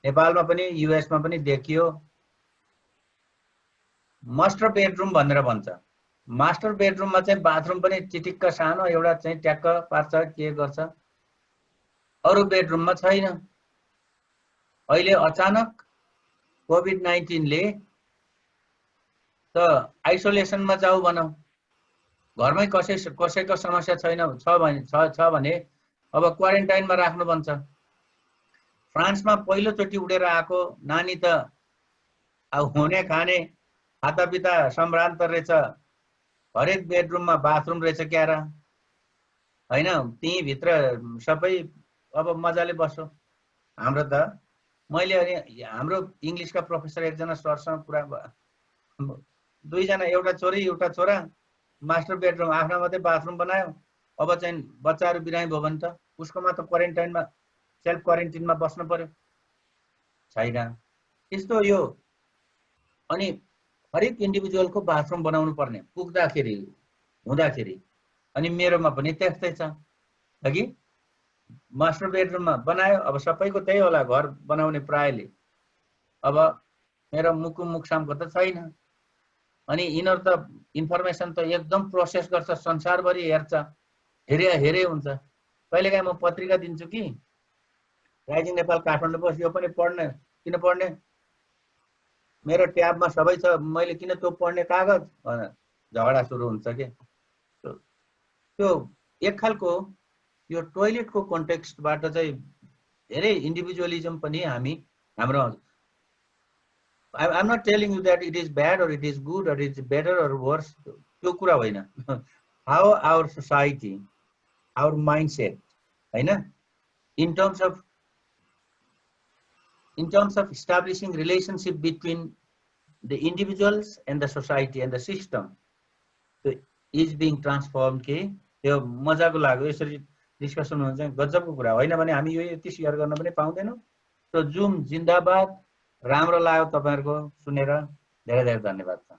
नेपालमा पनि युएसमा पनि देखियो मास्टर बेडरुम भनेर भन्छ। मास्टर बेडरुममा चाहिँ बाथरुम पनि चिटिक्क सानो एउटा चाहिँ ट्याक्क पार्छ के गर्छ, अरु बेडरुममा छैन। अहिले अचानक कोभिड-19 ले त आइसोलेसनमा जाऊ भनौ, घरमै कसैको समस्या छैन छ भने अब क्वारेन्टाइनमा राख्नु भन्छ। फ्रान्समा पहिलो चोटी उडेर आएको नानी त अब हुने खाने खातापिता सम्भ्रान्त रहेछ, हरेक बेडरुममा बाथरुम रहेछ क्यारा हैन, त्यही भित्र सबै अब मजाले बस्यो। हाम्रो त मैले अनि हाम्रो इंग्लिशका प्रोफेसर एकजना सरसँग कुरा दुईजना, एउटा छोरी एउटा छोरा, मास्टर बेडरुम आफ्ना मात्रै बाथरुम बनायो। अब चाहिँ बच्चाहरु बिरामी भयो भने त उसकोमा त क्वारेन्टाइनमा सेल्फ क्वारेन्टाइनमा बस्नु पर्यो। छैन यस्तो यो अनि हरेक इन्डिभिजुअलको बाथरुम बनाउनु पर्ने पुग्दाखेरि हुँदाखेरि अनि मेरोमा पनि त्यस्तै छ कि मास्टर बेडरुममा बनायो अब सबैको त्यही होला घर बनाउने प्रायले अब मेरो मुखसामको त छैन अनि यिनीहरू त इन्फर्मेसन त एकदम प्रोसेस गर्छ संसारभरि हेर्छ हेरे हुन्छ कहिलेकाहीँ म पत्रिका दिन्छु कि राइजिङ नेपाल काठमाडौँ पोस्ट यो पनि पढ्ने किन पढ्ने मेरो ट्याबमा सबै छ मैले किन त्यो पढ्ने कागज झगडा सुरु हुन्छ के त्यो एक खालको यो टोयलेटको कन्टेक्स्टबाट चाहिँ धेरै इन्डिभिजुअलिजम पनि हाम्रो I'm not telling you that it is bad or it is good or it is better or worse. त्यो कुरा होइन how our society, our mindset, होइन in terms of establishing relationship between the individuals and the society and the system is being transformed के त्यो मजाको लाग्यो यसरी डिस्कसन हुन्छ गजबको कुरा होइन भने हामी यो यति शेयर गर्न पनि पाउँदैनौँ सो जुम जिन्दाबाद राम्रो लाग्यो तपाईहरुको सुनेर धेरै धेरै धन्यवाद छ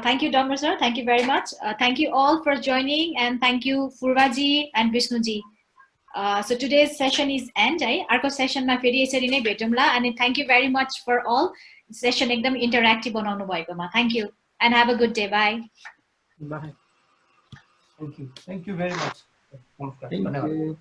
Thank you, Dhamra sir. Thank you very much. Thank you all for joining, and thank you Purvaji and Vishnuji. So today's session is end. Arko session ma feri यसरी नै भेटौँला and thank you very much for all. Session एकदम interactive बनाउनु भएकोमा. Thank you and have a good day. Bye. Bye. Thank you very much. Thank you.